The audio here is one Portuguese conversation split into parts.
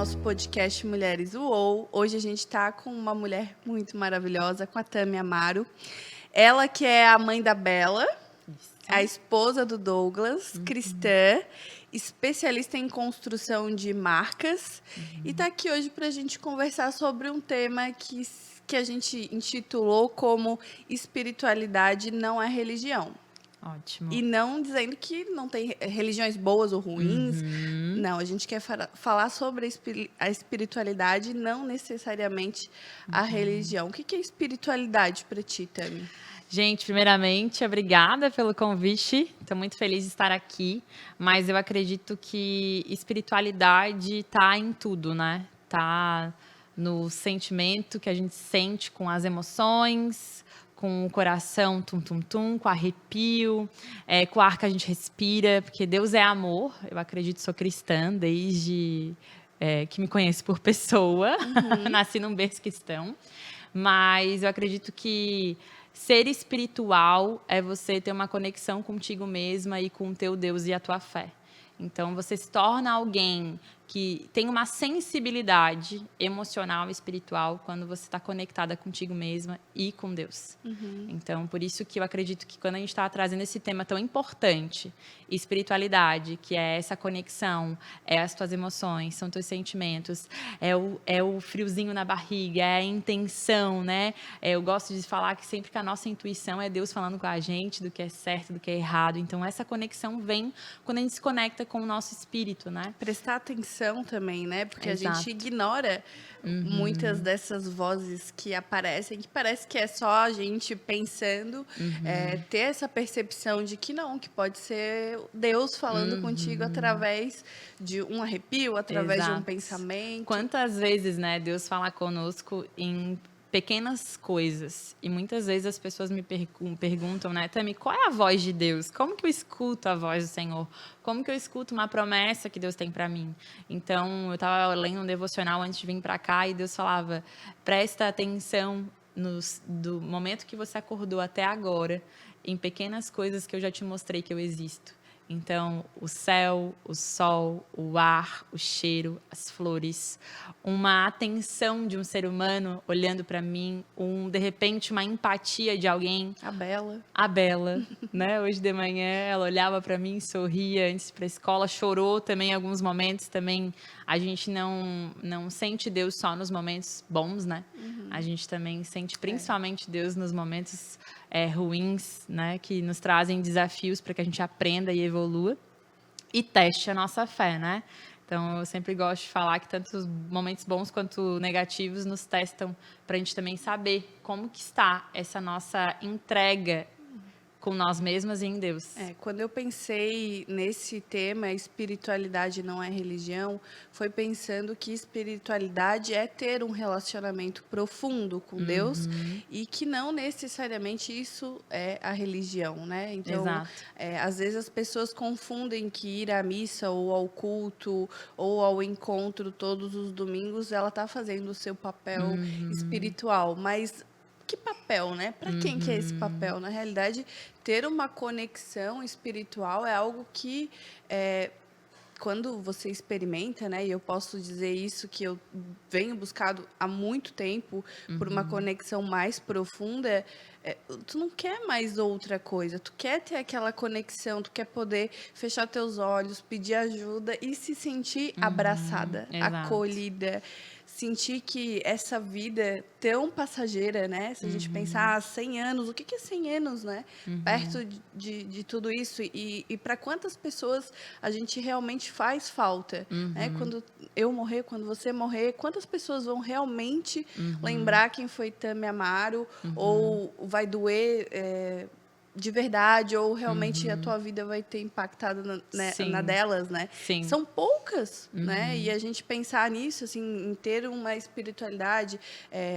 nosso podcast Mulheres UOL. Hoje a gente está com uma mulher muito maravilhosa, com a Tami Amaro. Ela que é a mãe da Bela, a esposa do Douglas, cristã, especialista em construção de marcas. E está aqui hoje para a gente conversar sobre um tema que a gente intitulou como espiritualidade não é religião. Ótimo. E não dizendo que não tem religiões boas ou ruins. Não, a gente quer falar sobre a espiritualidade, não necessariamente a religião. O que é espiritualidade para ti, Tami? Gente, primeiramente, obrigada pelo convite. Estou muito feliz de estar aqui. Mas eu acredito que espiritualidade está em tudo, né? Tá no sentimento que a gente sente com as emoções, com o coração tum-tum-tum, com arrepio, com o ar que a gente respira, porque Deus é amor. Eu acredito, sou cristã desde que me conheço por pessoa. Nasci num berço cristão. Mas eu acredito que ser espiritual é você ter uma conexão contigo mesma e com o teu Deus e a tua fé. Então, você se torna alguém que tem uma sensibilidade emocional e espiritual quando você está conectada contigo mesma e com Deus. Então, por isso que eu acredito que quando a gente está trazendo esse tema tão importante, espiritualidade, que é essa conexão, é as tuas emoções, são teus sentimentos, é o friozinho na barriga, é a intenção, né? Eu gosto de falar que sempre que a nossa intuição é Deus falando com a gente do que é certo, do que é errado. Então, essa conexão vem quando a gente se conecta com o nosso espírito, né? Prestar atenção também, né? Porque Exato. a gente ignora muitas dessas vozes que aparecem, que parece que é só a gente pensando, ter essa percepção de que não, que pode ser Deus falando contigo através de um arrepio, através de um Exato. pensamento. Quantas vezes, né, Deus fala conosco em pequenas coisas. E muitas vezes as pessoas me perguntam, né, Tami, qual é a voz de Deus? Como que eu escuto a voz do Senhor? Como que eu escuto uma promessa que Deus tem para mim? Então, eu estava lendo um devocional antes de vir para cá e Deus falava, presta atenção do momento que você acordou até agora, em pequenas coisas que eu já te mostrei que eu existo. Então, o céu, o sol, o ar, o cheiro, as flores, uma atenção de um ser humano olhando para mim, de repente, uma empatia de alguém. A Bela, né? Hoje de manhã ela olhava para mim, sorria antes para a escola, chorou também em alguns momentos. Também a gente não sente Deus só nos momentos bons, né? A gente também sente principalmente Deus nos momentos ruins, né? Que nos trazem desafios para que a gente aprenda e evolua e teste a nossa fé, né? Então, eu sempre gosto de falar que tanto os momentos bons quanto negativos nos testam para a gente também saber como que está essa nossa entrega com nós mesmas e em Deus. Quando eu pensei nesse tema, espiritualidade não é religião, foi pensando que espiritualidade é ter um relacionamento profundo com Deus e que não necessariamente isso é a religião, né? Então, às vezes as pessoas confundem que ir à missa ou ao culto ou ao encontro todos os domingos, ela está fazendo o seu papel espiritual, mas que papel, né? Para quem que é esse papel? Na realidade, ter uma conexão espiritual é algo que, quando você experimenta, né? E eu posso dizer isso, que eu venho buscado há muito tempo por uma conexão mais profunda, tu não quer mais outra coisa, tu quer ter aquela conexão, tu quer poder fechar teus olhos, pedir ajuda e se sentir abraçada, acolhida, sentir que essa vida é tão passageira, né? Se a gente pensar 100 anos, o que é 100 anos, né? Perto de tudo isso. E para quantas pessoas a gente realmente faz falta, né? Quando eu morrer, quando você morrer, quantas pessoas vão realmente lembrar quem foi Tami Amaro ou vai doer de verdade, ou realmente a tua vida vai ter impactado na delas, né? Sim. São poucas, né? E a gente pensar nisso, assim, em ter uma espiritualidade,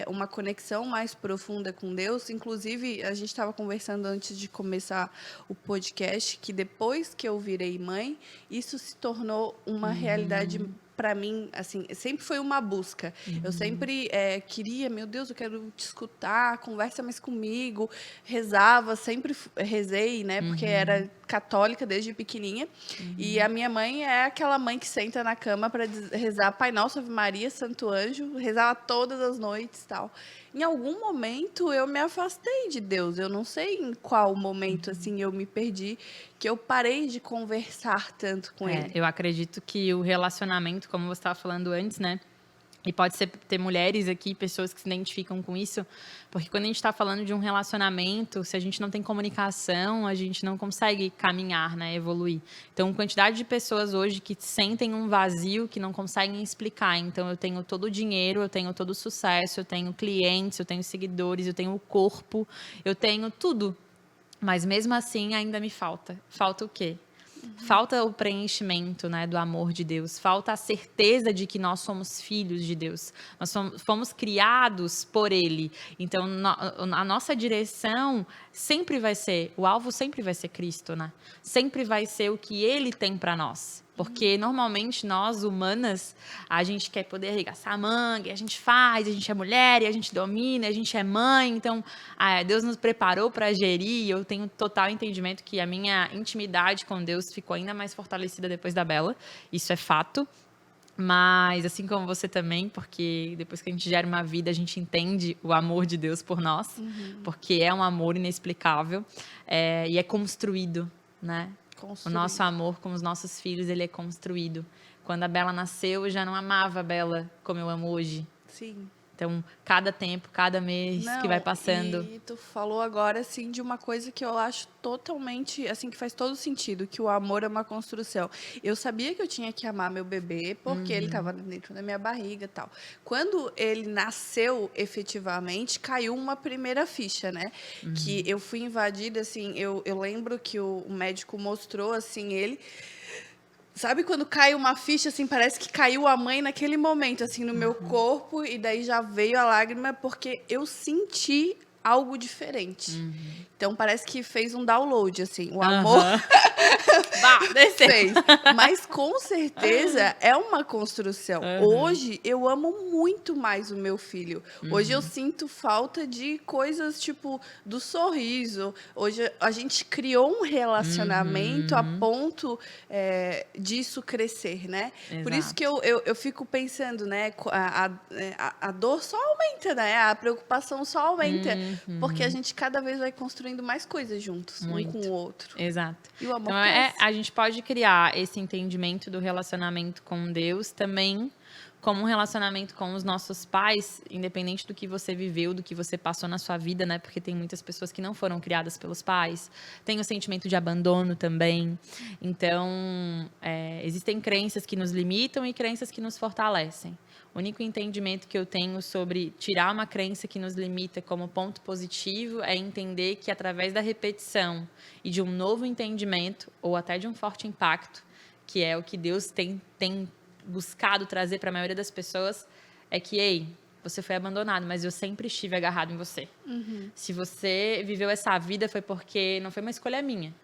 uma conexão mais profunda com Deus. Inclusive, a gente estava conversando antes de começar o podcast, que depois que eu virei mãe, isso se tornou uma realidade para mim, assim, sempre foi uma busca. Eu sempre queria, meu Deus, eu quero te escutar, conversa mais comigo. Rezava, sempre rezei, né? Porque era católica desde pequenininha. E a minha mãe é aquela mãe que senta na cama para rezar Pai Nosso, Ave Maria, Santo Anjo, rezava todas as noites, tal. Em algum momento eu me afastei de Deus. Eu não sei em qual momento assim eu me perdi, que eu parei de conversar tanto com ele. Eu acredito que o relacionamento, como você estava falando antes, né? E pode ser ter mulheres aqui, pessoas que se identificam com isso, porque quando a gente está falando de um relacionamento, se a gente não tem comunicação, a gente não consegue caminhar, né, evoluir. Então, quantidade de pessoas hoje que sentem um vazio, que não conseguem explicar. Então, eu tenho todo o dinheiro, eu tenho todo o sucesso, eu tenho clientes, eu tenho seguidores, eu tenho o corpo, eu tenho tudo. Mas mesmo assim, ainda me falta. Falta o quê? Falta o preenchimento, né, do amor de Deus. Falta a certeza de que nós somos filhos de Deus. Nós fomos criados por Ele. Então, a nossa direção sempre vai ser, o alvo sempre vai ser Cristo, né? Sempre vai ser o que Ele tem para nós. Porque, normalmente, nós, humanas, a gente quer poder arregaçar a manga, a gente faz, a gente é mulher, e a gente domina, a gente é mãe. Então, Deus nos preparou para gerir, e eu tenho total entendimento que a minha intimidade com Deus ficou ainda mais fortalecida depois da Bela. Isso é fato. Mas, assim como você também, porque depois que a gente gera uma vida, a gente entende o amor de Deus por nós, porque é um amor inexplicável, e é construído, né? O nosso amor com os nossos filhos, ele é construído. Quando a Bela nasceu, eu já não amava a Bela como eu amo hoje. Sim. Então, cada tempo, cada mês que vai passando. E tu falou agora, assim, de uma coisa que eu acho totalmente, assim, que faz todo sentido, que o amor é uma construção. Eu sabia que eu tinha que amar meu bebê, porque ele estava dentro da minha barriga e tal. Quando ele nasceu, efetivamente, caiu uma primeira ficha, né? Que eu fui invadida, assim, eu lembro que o médico mostrou, assim, ele... Sabe quando cai uma ficha, assim, parece que caiu a mãe naquele momento, assim, no meu corpo, e daí já veio a lágrima, porque eu senti algo diferente. Então, parece que fez um download, assim, o amor fez. Mas, com certeza, é uma construção. Hoje, eu amo muito mais o meu filho. Hoje, eu sinto falta de coisas, tipo, do sorriso. Hoje, a gente criou um relacionamento a ponto disso crescer, né? Exato. Por isso que eu fico pensando, né? A dor só aumenta, né? A preocupação só aumenta. Porque a gente cada vez vai construindo mais coisas juntos, um com o outro. Exato. E o amor Então, cresce. a gente pode criar esse entendimento do relacionamento com Deus também como um relacionamento com os nossos pais, independente do que você viveu, do que você passou na sua vida, né? Porque tem muitas pessoas que não foram criadas pelos pais. Tem o sentimento de abandono também. Então, existem crenças que nos limitam e crenças que nos fortalecem. O único entendimento que eu tenho sobre tirar uma crença que nos limita como ponto positivo é entender que através da repetição e de um novo entendimento, ou até de um forte impacto, que é o que Deus tem buscado trazer para a maioria das pessoas, é que, ei, você foi abandonado, mas eu sempre estive agarrado em você. Se você viveu essa vida foi porque não foi uma escolha minha,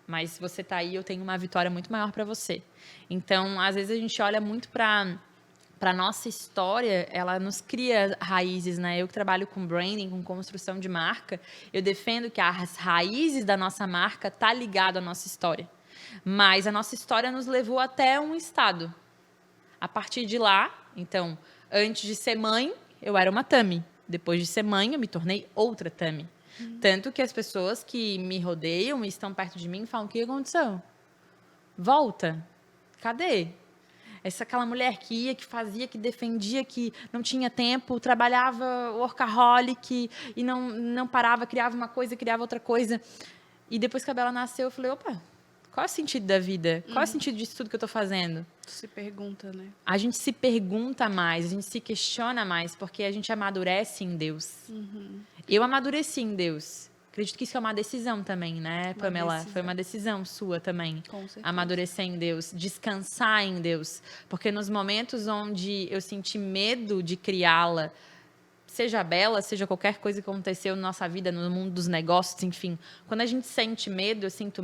mas se você está aí, eu tenho uma vitória muito maior para você. Então, às vezes a gente olha muito para a nossa história, ela nos cria raízes, né? Eu que trabalho com branding, com construção de marca, eu defendo que as raízes da nossa marca tá ligado à nossa história. Mas a nossa história nos levou até um estado. A partir de lá, então, antes de ser mãe, eu era uma Tami. Depois de ser mãe, eu me tornei outra Tami. Tanto que as pessoas que me rodeiam e estão perto de mim falam, o que aconteceu? Volta. Cadê? Aquela mulher que ia, que fazia, que defendia, que não tinha tempo, trabalhava workaholic e não parava, criava uma coisa, criava outra coisa. E depois que a Bela nasceu, eu falei, opa, qual é o sentido da vida? Qual é o sentido disso tudo que eu estou fazendo? Se pergunta, né? A gente se pergunta mais, a gente se questiona mais, porque a gente amadurece em Deus. Eu amadureci em Deus. Acredito que isso é uma decisão também, né, Pamela? Foi uma decisão sua também. Com certeza. Amadurecer em Deus, descansar em Deus. Porque nos momentos onde eu senti medo de criá-la, seja a Bela, seja qualquer coisa que aconteceu na nossa vida, no mundo dos negócios, enfim. Quando a gente sente medo, eu sinto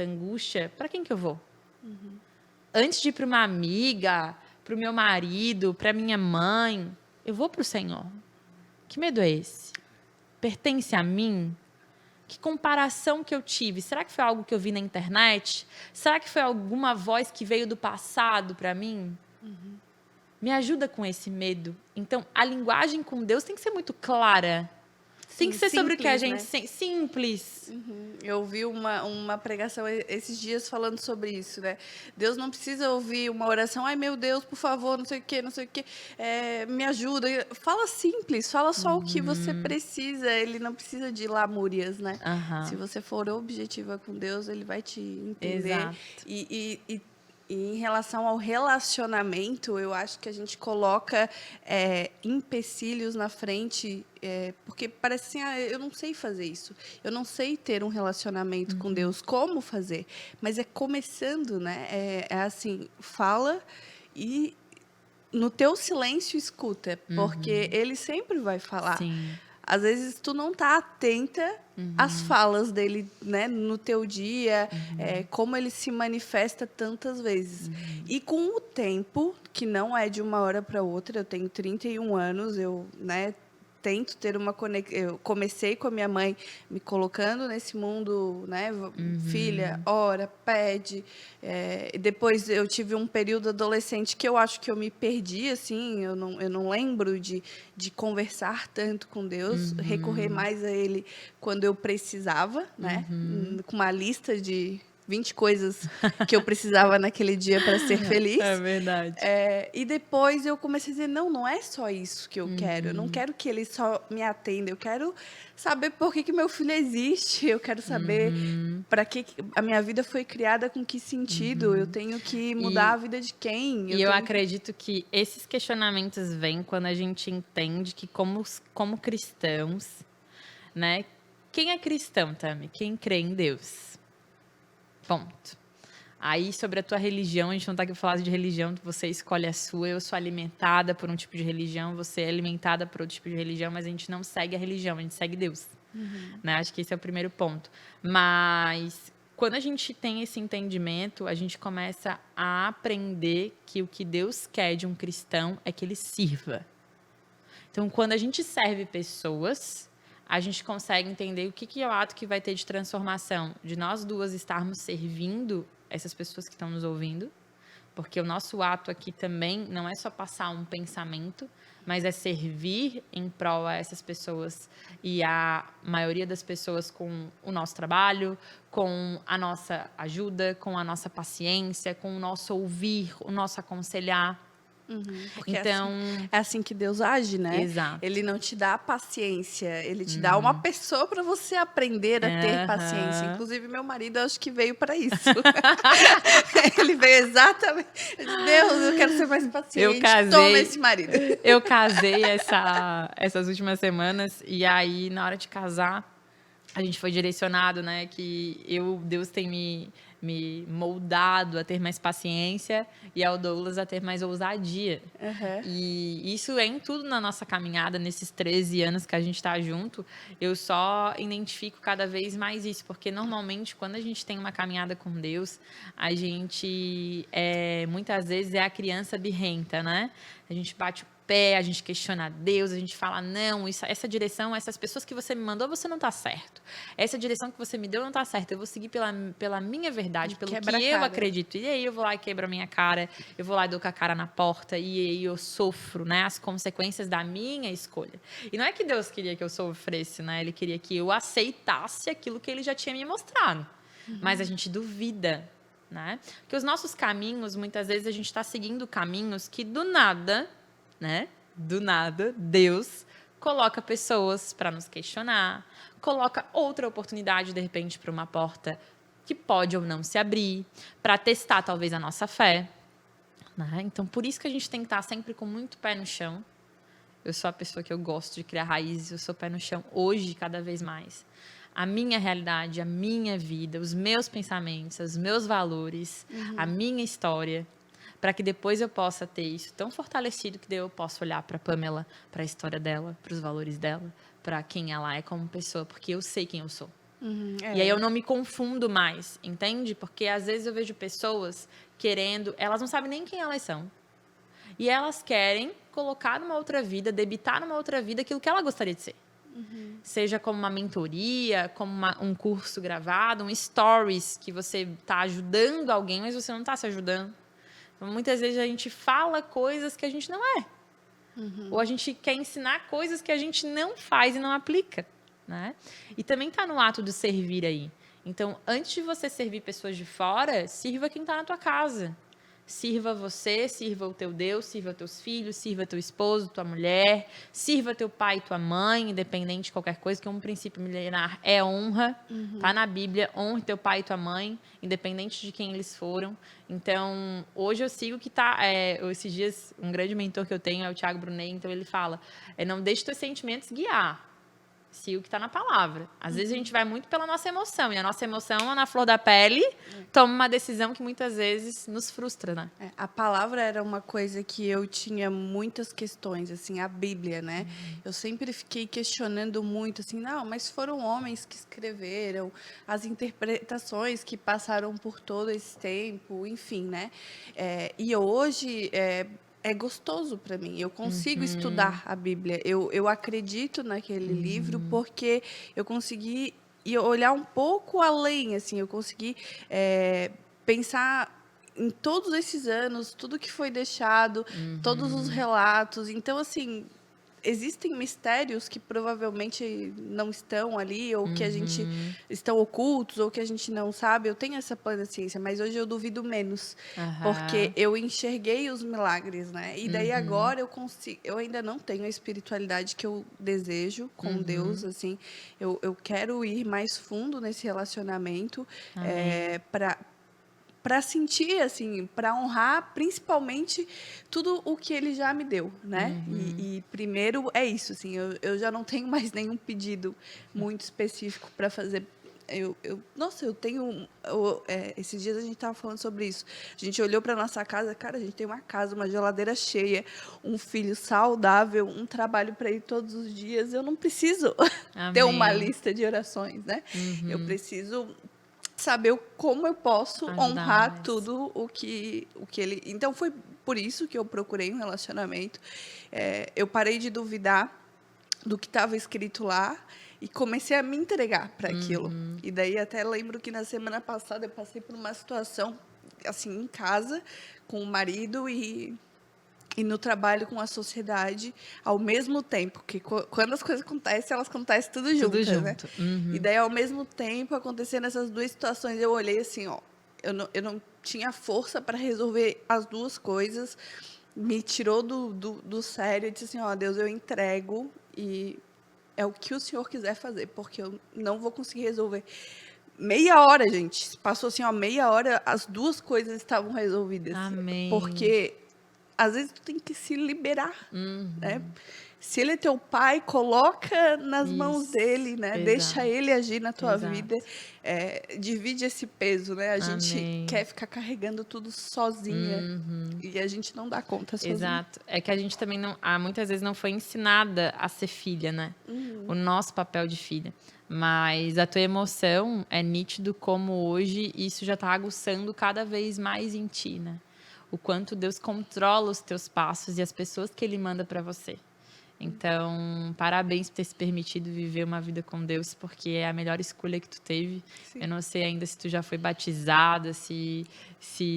angústia, para quem que eu vou? Antes de ir para uma amiga, pro meu marido, pra minha mãe, eu vou pro Senhor. Que medo é esse? Pertence a mim? Que comparação que eu tive? Será que foi algo que eu vi na internet? Será que foi alguma voz que veio do passado para mim? Me ajuda com esse medo. Então, a linguagem com Deus tem que ser muito clara. Tem que ser sobre o que a gente... Simples. Eu ouvi uma pregação esses dias falando sobre isso, né? Deus não precisa ouvir uma oração, ai meu Deus, por favor, não sei o quê, me ajuda. Fala simples, fala só o que você precisa. Ele não precisa de lamúrias, né? Se você for objetiva com Deus, ele vai te entender. Exato. E em relação ao relacionamento, eu acho que a gente coloca empecilhos na frente, porque parece assim, eu não sei fazer isso. Eu não sei ter um relacionamento com Deus. Como fazer? Mas é começando, né? É assim, fala e no teu silêncio escuta, porque ele sempre vai falar. Sim. Às vezes tu não tá atenta às falas dele, né, no teu dia, como ele se manifesta tantas vezes. E com o tempo, que não é de uma hora para outra, eu tenho 31 anos, eu, né, tento ter uma conexão. Eu comecei com a minha mãe me colocando nesse mundo, né? Filha, ora, pede. Depois eu tive um período adolescente que eu acho que eu me perdi, assim, eu não lembro de conversar tanto com Deus, recorrer mais a Ele quando eu precisava, né? Com uma lista de 20 coisas que eu precisava naquele dia para ser feliz. É verdade. E depois eu comecei a dizer, não é só isso que eu quero. Eu não quero que ele só me atenda. Eu quero saber por que meu filho existe. Eu quero saber para que a minha vida foi criada, com que sentido. Eu tenho que mudar a vida de quem. Eu acredito que esses questionamentos vêm quando a gente entende que como cristãos, né? Quem é cristão, Tami? Quem crê em Deus. Ponto. Aí, sobre a tua religião, a gente não está aqui para falar de religião, você escolhe a sua. Eu sou alimentada por um tipo de religião, você é alimentada por outro tipo de religião, mas a gente não segue a religião, a gente segue Deus. Né? Acho que esse é o primeiro ponto. Mas, quando a gente tem esse entendimento, a gente começa a aprender que o que Deus quer de um cristão é que ele sirva. Então, quando a gente serve pessoas, a gente consegue entender o que é o ato que vai ter de transformação, de nós duas estarmos servindo essas pessoas que estão nos ouvindo, porque o nosso ato aqui também não é só passar um pensamento, mas é servir em prol a essas pessoas e a maioria das pessoas com o nosso trabalho, com a nossa ajuda, com a nossa paciência, com o nosso ouvir, o nosso aconselhar. Porque então, é assim que Deus age, né? Exato. Ele não te dá paciência, ele te dá uma pessoa para você aprender a ter paciência. Inclusive, meu marido, acho que veio para isso. Ele veio exatamente. Deus, eu quero ser mais paciente. Toma esse marido. Eu casei essas últimas semanas e aí, na hora de casar, a gente foi direcionado, né, que Deus tem me moldado a ter mais paciência e ao Douglas a ter mais ousadia. E isso é em tudo na nossa caminhada, nesses 13 anos que a gente está junto, eu só identifico cada vez mais isso, porque normalmente quando a gente tem uma caminhada com Deus, a gente muitas vezes é a criança birrenta, né? A gente bate o pé, a gente questiona Deus, a gente fala, não, essa direção, essas pessoas que você me mandou, você não está certo. Essa direção que você me deu não está certa. Eu vou seguir pela minha verdade, pelo que eu acredito. E aí eu vou lá e quebro a minha cara, eu vou lá e dou com a cara na porta, e aí eu sofro, né, as consequências da minha escolha. E não é que Deus queria que eu sofresse, né? Ele queria que eu aceitasse aquilo que ele já tinha me mostrado. Mas a gente duvida, né? Porque os nossos caminhos, muitas vezes a gente está seguindo caminhos que do nada, né? Do nada, Deus coloca pessoas para nos questionar, coloca outra oportunidade, de repente, para uma porta que pode ou não se abrir, para testar, talvez, a nossa fé. Né? Então, por isso que a gente tem que estar sempre com muito pé no chão. Eu sou a pessoa que eu gosto de criar raízes, eu sou pé no chão hoje, cada vez mais. A minha realidade, a minha vida, os meus pensamentos, os meus valores, a minha história, para que depois eu possa ter isso tão fortalecido que daí eu possa olhar para a Pamela, para a história dela, para os valores dela, para quem ela é como pessoa, porque eu sei quem eu sou. E aí eu não me confundo mais, entende? Porque às vezes eu vejo pessoas querendo, elas não sabem nem quem elas são. E elas querem colocar numa outra vida, debitar numa outra vida aquilo que ela gostaria de ser. Seja como uma mentoria, como um curso gravado, um stories que você está ajudando alguém, mas você não está se ajudando. Então, muitas vezes a gente fala coisas que a gente não é. Ou a gente quer ensinar coisas que a gente não faz e não aplica, né? E também está no ato de servir aí. Então, antes de você servir pessoas de fora, sirva quem está na tua casa. Sirva você, sirva o teu Deus, sirva teus filhos, sirva teu esposo, tua mulher, sirva teu pai e tua mãe, independente de qualquer coisa, que um princípio milenar é honra. Tá na Bíblia, honre teu pai e tua mãe, independente de quem eles foram. Então, hoje eu sigo que esses dias, um grande mentor que eu tenho é o Thiago Brunet, então ele fala, não deixe teus sentimentos guiar. Siga o que está na palavra. Às vezes a gente vai muito pela nossa emoção, e a nossa emoção, na flor da pele, toma uma decisão que muitas vezes nos frustra, né? A palavra era uma coisa que eu tinha muitas questões, assim, a Bíblia, né? Eu sempre fiquei questionando muito, assim, não, mas foram homens que escreveram, as interpretações que passaram por todo esse tempo, enfim, né? E hoje é gostoso para mim. Eu consigo estudar a Bíblia. Eu acredito naquele livro porque eu consegui olhar um pouco além, assim, eu consegui pensar em todos esses anos, tudo que foi deixado, todos os relatos. Então, assim, existem mistérios que provavelmente não estão ali, ou que a gente estão ocultos, ou que a gente não sabe. Eu tenho essa plena ciência, mas hoje eu duvido menos, porque eu enxerguei os milagres, né? E daí agora eu ainda não tenho a espiritualidade que eu desejo com Deus, assim. Eu quero ir mais fundo nesse relacionamento, para sentir, assim, para honrar principalmente tudo o que ele já me deu, né? E primeiro é isso, assim, eu já não tenho mais nenhum pedido muito específico para fazer. Nossa, eu tenho. Esses dias a gente estava falando sobre isso. A gente olhou para nossa casa, cara, a gente tem uma casa, uma geladeira cheia, um filho saudável, um trabalho para ir todos os dias. Eu não preciso ter uma lista de orações, né? Eu preciso saber como eu posso honrar mais. tudo o que ele... Então, foi por isso que eu procurei um relacionamento. Eu parei de duvidar do que estava escrito lá e comecei a me entregar para aquilo. E daí, até lembro que na semana passada eu passei por uma situação, assim, em casa, com o marido e no trabalho com a sociedade ao mesmo tempo, que quando as coisas acontecem, elas acontecem tudo juntas, né? E daí, ao mesmo tempo, acontecendo essas duas situações, eu olhei assim, ó, eu não tinha força para resolver as duas coisas, me tirou do sério e disse assim, ó, Deus, eu entrego e é o que o Senhor quiser fazer, porque eu não vou conseguir resolver. Meia hora, gente, passou assim, ó, meia hora, as duas coisas estavam resolvidas. Amém. Porque às vezes tu tem que se liberar, né? Se ele é teu pai, coloca nas mãos dele, né? Exato. Deixa ele agir na tua vida. Divide esse peso, né? A gente quer ficar carregando tudo sozinha e a gente não dá conta sozinha. Exato. É que a gente também muitas vezes não foi ensinada a ser filha, né? O nosso papel de filha. Mas a tua emoção é nítido como hoje isso já está aguçando cada vez mais em ti, né? O quanto Deus controla os teus passos e as pessoas que Ele manda para você. Então, parabéns por ter se permitido viver uma vida com Deus, porque é a melhor escolha que tu teve. Sim. Eu não sei ainda se tu já foi batizada, se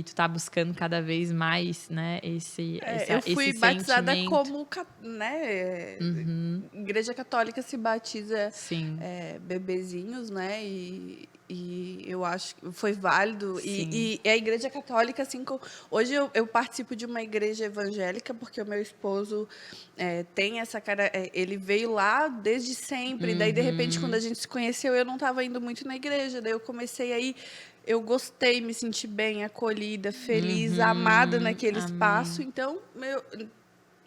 tu tá buscando cada vez mais, né, eu fui batizada como, né, Igreja Católica se batiza bebezinhos, né, e eu acho que foi válido. E a Igreja Católica, assim, hoje eu participo de uma igreja evangélica, porque o meu esposo tem essa cara... ele veio lá desde sempre. Daí, de repente, quando a gente se conheceu, eu não estava indo muito na igreja. Daí eu comecei aí... Eu gostei, me senti bem, acolhida, feliz, amada naquele espaço. Então,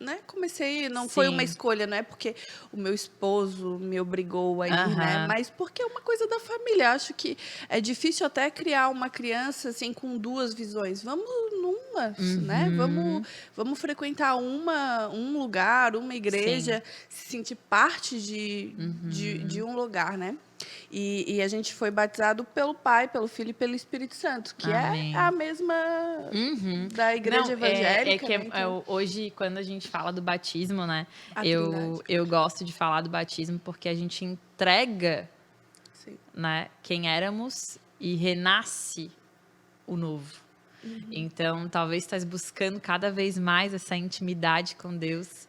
né, comecei, não foi uma escolha, não é porque o meu esposo me obrigou a ir, né, mas porque é uma coisa da família. Acho que é difícil até criar uma criança assim com duas visões. Vamos numa, né? Vamos frequentar um lugar, uma igreja, se sentir parte de um lugar, né? E a gente foi batizado pelo Pai, pelo Filho e pelo Espírito Santo, que Amém. é a mesma da igreja Não, evangélica. que né? Então, hoje, quando a gente fala do batismo, né? a Trindade. Eu gosto de falar do batismo porque a gente entrega, Sim. né, quem éramos e renasce o novo. Então, talvez estás buscando cada vez mais essa intimidade com Deus,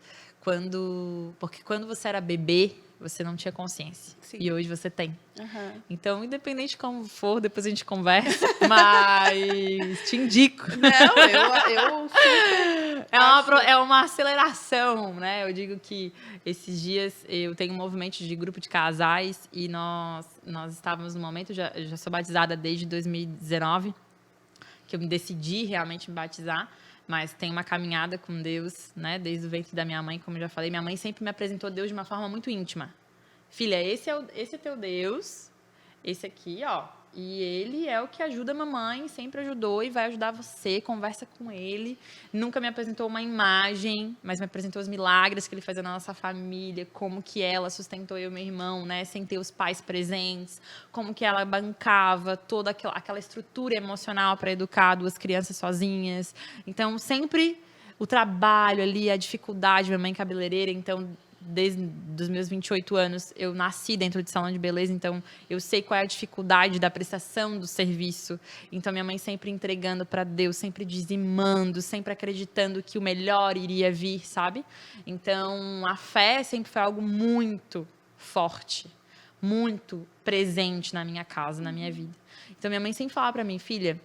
porque quando você era bebê, você não tinha consciência. Sim. E hoje você tem. Aham. Então, independente de como for, depois a gente conversa, mas te indico. Não, eu super É uma aceleração, né? Eu digo que esses dias eu tenho um movimento de grupo de casais e nós estávamos no momento, eu já sou batizada desde 2019, que eu me decidi realmente me batizar, mas tem uma caminhada com Deus, né? Desde o ventre da minha mãe, como eu já falei. Minha mãe sempre me apresentou Deus de uma forma muito íntima. Filha, esse é teu Deus, esse aqui, ó. E ele é o que ajuda a mamãe, sempre ajudou e vai ajudar você, conversa com ele. Nunca me apresentou uma imagem, mas me apresentou os milagres que ele fazia na nossa família, como que ela sustentou eu e meu irmão, né, sem ter os pais presentes, como que ela bancava toda aquela estrutura emocional para educar duas crianças sozinhas. Então, sempre o trabalho ali, a dificuldade, minha mãe cabeleireira, então desde os meus 28 anos, eu nasci dentro de salão de beleza, então eu sei qual é a dificuldade da prestação do serviço. Então, minha mãe sempre entregando para Deus, sempre dizimando, sempre acreditando que o melhor iria vir, sabe? Então, a fé sempre foi algo muito forte, muito presente na minha casa, na minha vida. Então, minha mãe sempre falava para mim, filha,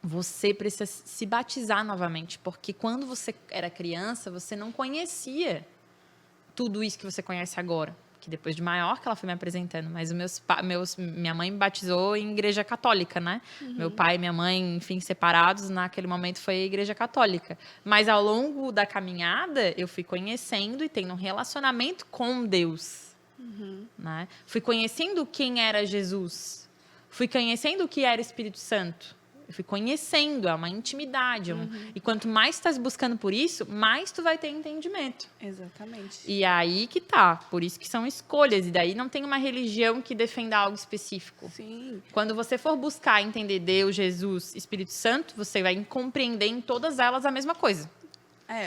você precisa se batizar novamente, porque quando você era criança, você não conhecia tudo isso que você conhece agora, que depois de maior que ela foi me apresentando, mas minha mãe me batizou em igreja católica, né? Meu pai e minha mãe, enfim, separados, naquele momento foi a igreja católica. Mas ao longo da caminhada, eu fui conhecendo e tendo um relacionamento com Deus, né? Fui conhecendo quem era Jesus, fui conhecendo o que era Espírito Santo. Eu fui conhecendo, é uma intimidade. E quanto mais tu estás buscando por isso, mais tu vai ter entendimento. Exatamente. E aí que tá. Por isso que são escolhas. E daí não tem uma religião que defenda algo específico. Sim. Quando você for buscar entender Deus, Jesus, Espírito Santo, você vai compreender em todas elas a mesma coisa.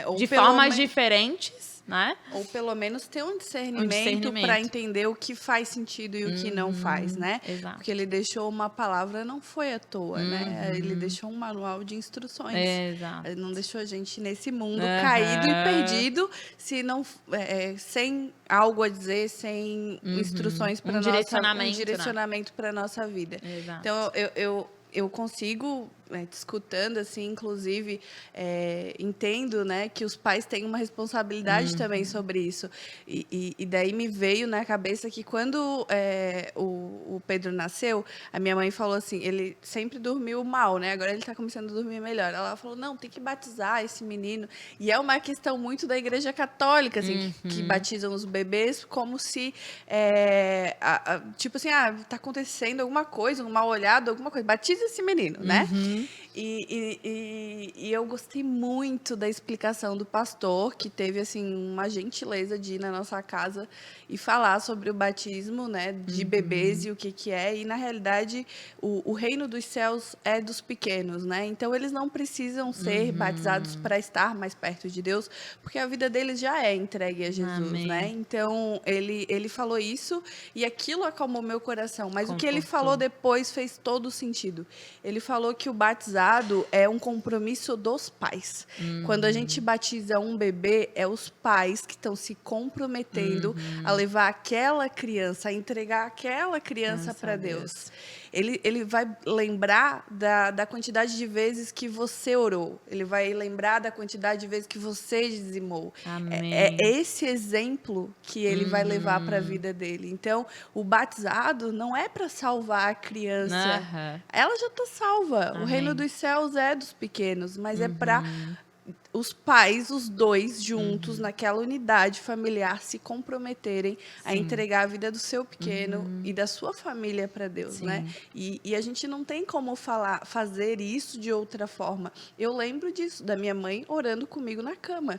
Ou De pelo formas diferentes, né? Ou pelo menos ter um discernimento para entender o que faz sentido e o que não faz, né? Exato. Porque ele deixou uma palavra, não foi à toa, né? Ele deixou um manual de instruções. Exato. Ele não deixou a gente nesse mundo caído e perdido, se não, sem algo a dizer, sem instruções para um direcionamento para nossa vida. Exato. Então eu consigo, te escutando, assim, inclusive, entendo, né, que os pais têm uma responsabilidade também sobre isso. E daí me veio na cabeça que quando o Pedro nasceu, a minha mãe falou assim, ele sempre dormiu mal, né? Agora ele está começando a dormir melhor. Ela falou, não, tem que batizar esse menino. E é uma questão muito da igreja católica, assim, que batizam os bebês como se, tipo assim, tá acontecendo alguma coisa, um mal olhado, alguma coisa. Batiza esse menino, né? E eu gostei muito da explicação do pastor, que teve, assim, uma gentileza de ir na nossa casa e falar sobre o batismo, né, de bebês e o que é. E, na realidade, o reino dos céus é dos pequenos, né? Então, eles não precisam ser batizados para estar mais perto de Deus, porque a vida deles já é entregue a Jesus, Amém. né? Então, ele falou isso e aquilo acalmou meu coração. Mas o que ele Confortou. falou depois fez todo sentido. Ele falou que o batizado é um compromisso dos pais. Quando a gente batiza um bebê, é os pais que estão se comprometendo a levar aquela criança, a entregar aquela criança para Deus. Ele vai lembrar da quantidade de vezes que você orou. Ele vai lembrar da quantidade de vezes que você dizimou. Amém. É esse exemplo que ele vai levar para a vida dele. Então, o batizado não é para salvar a criança. Ela já está salva. Amém. O reino dos céus é dos pequenos, mas é para os pais, os dois juntos, naquela unidade familiar, se comprometerem a Sim. entregar a vida do seu pequeno e da sua família para Deus, né? Sim. E a gente não tem como fazer isso de outra forma. Eu lembro disso, da minha mãe orando comigo na cama,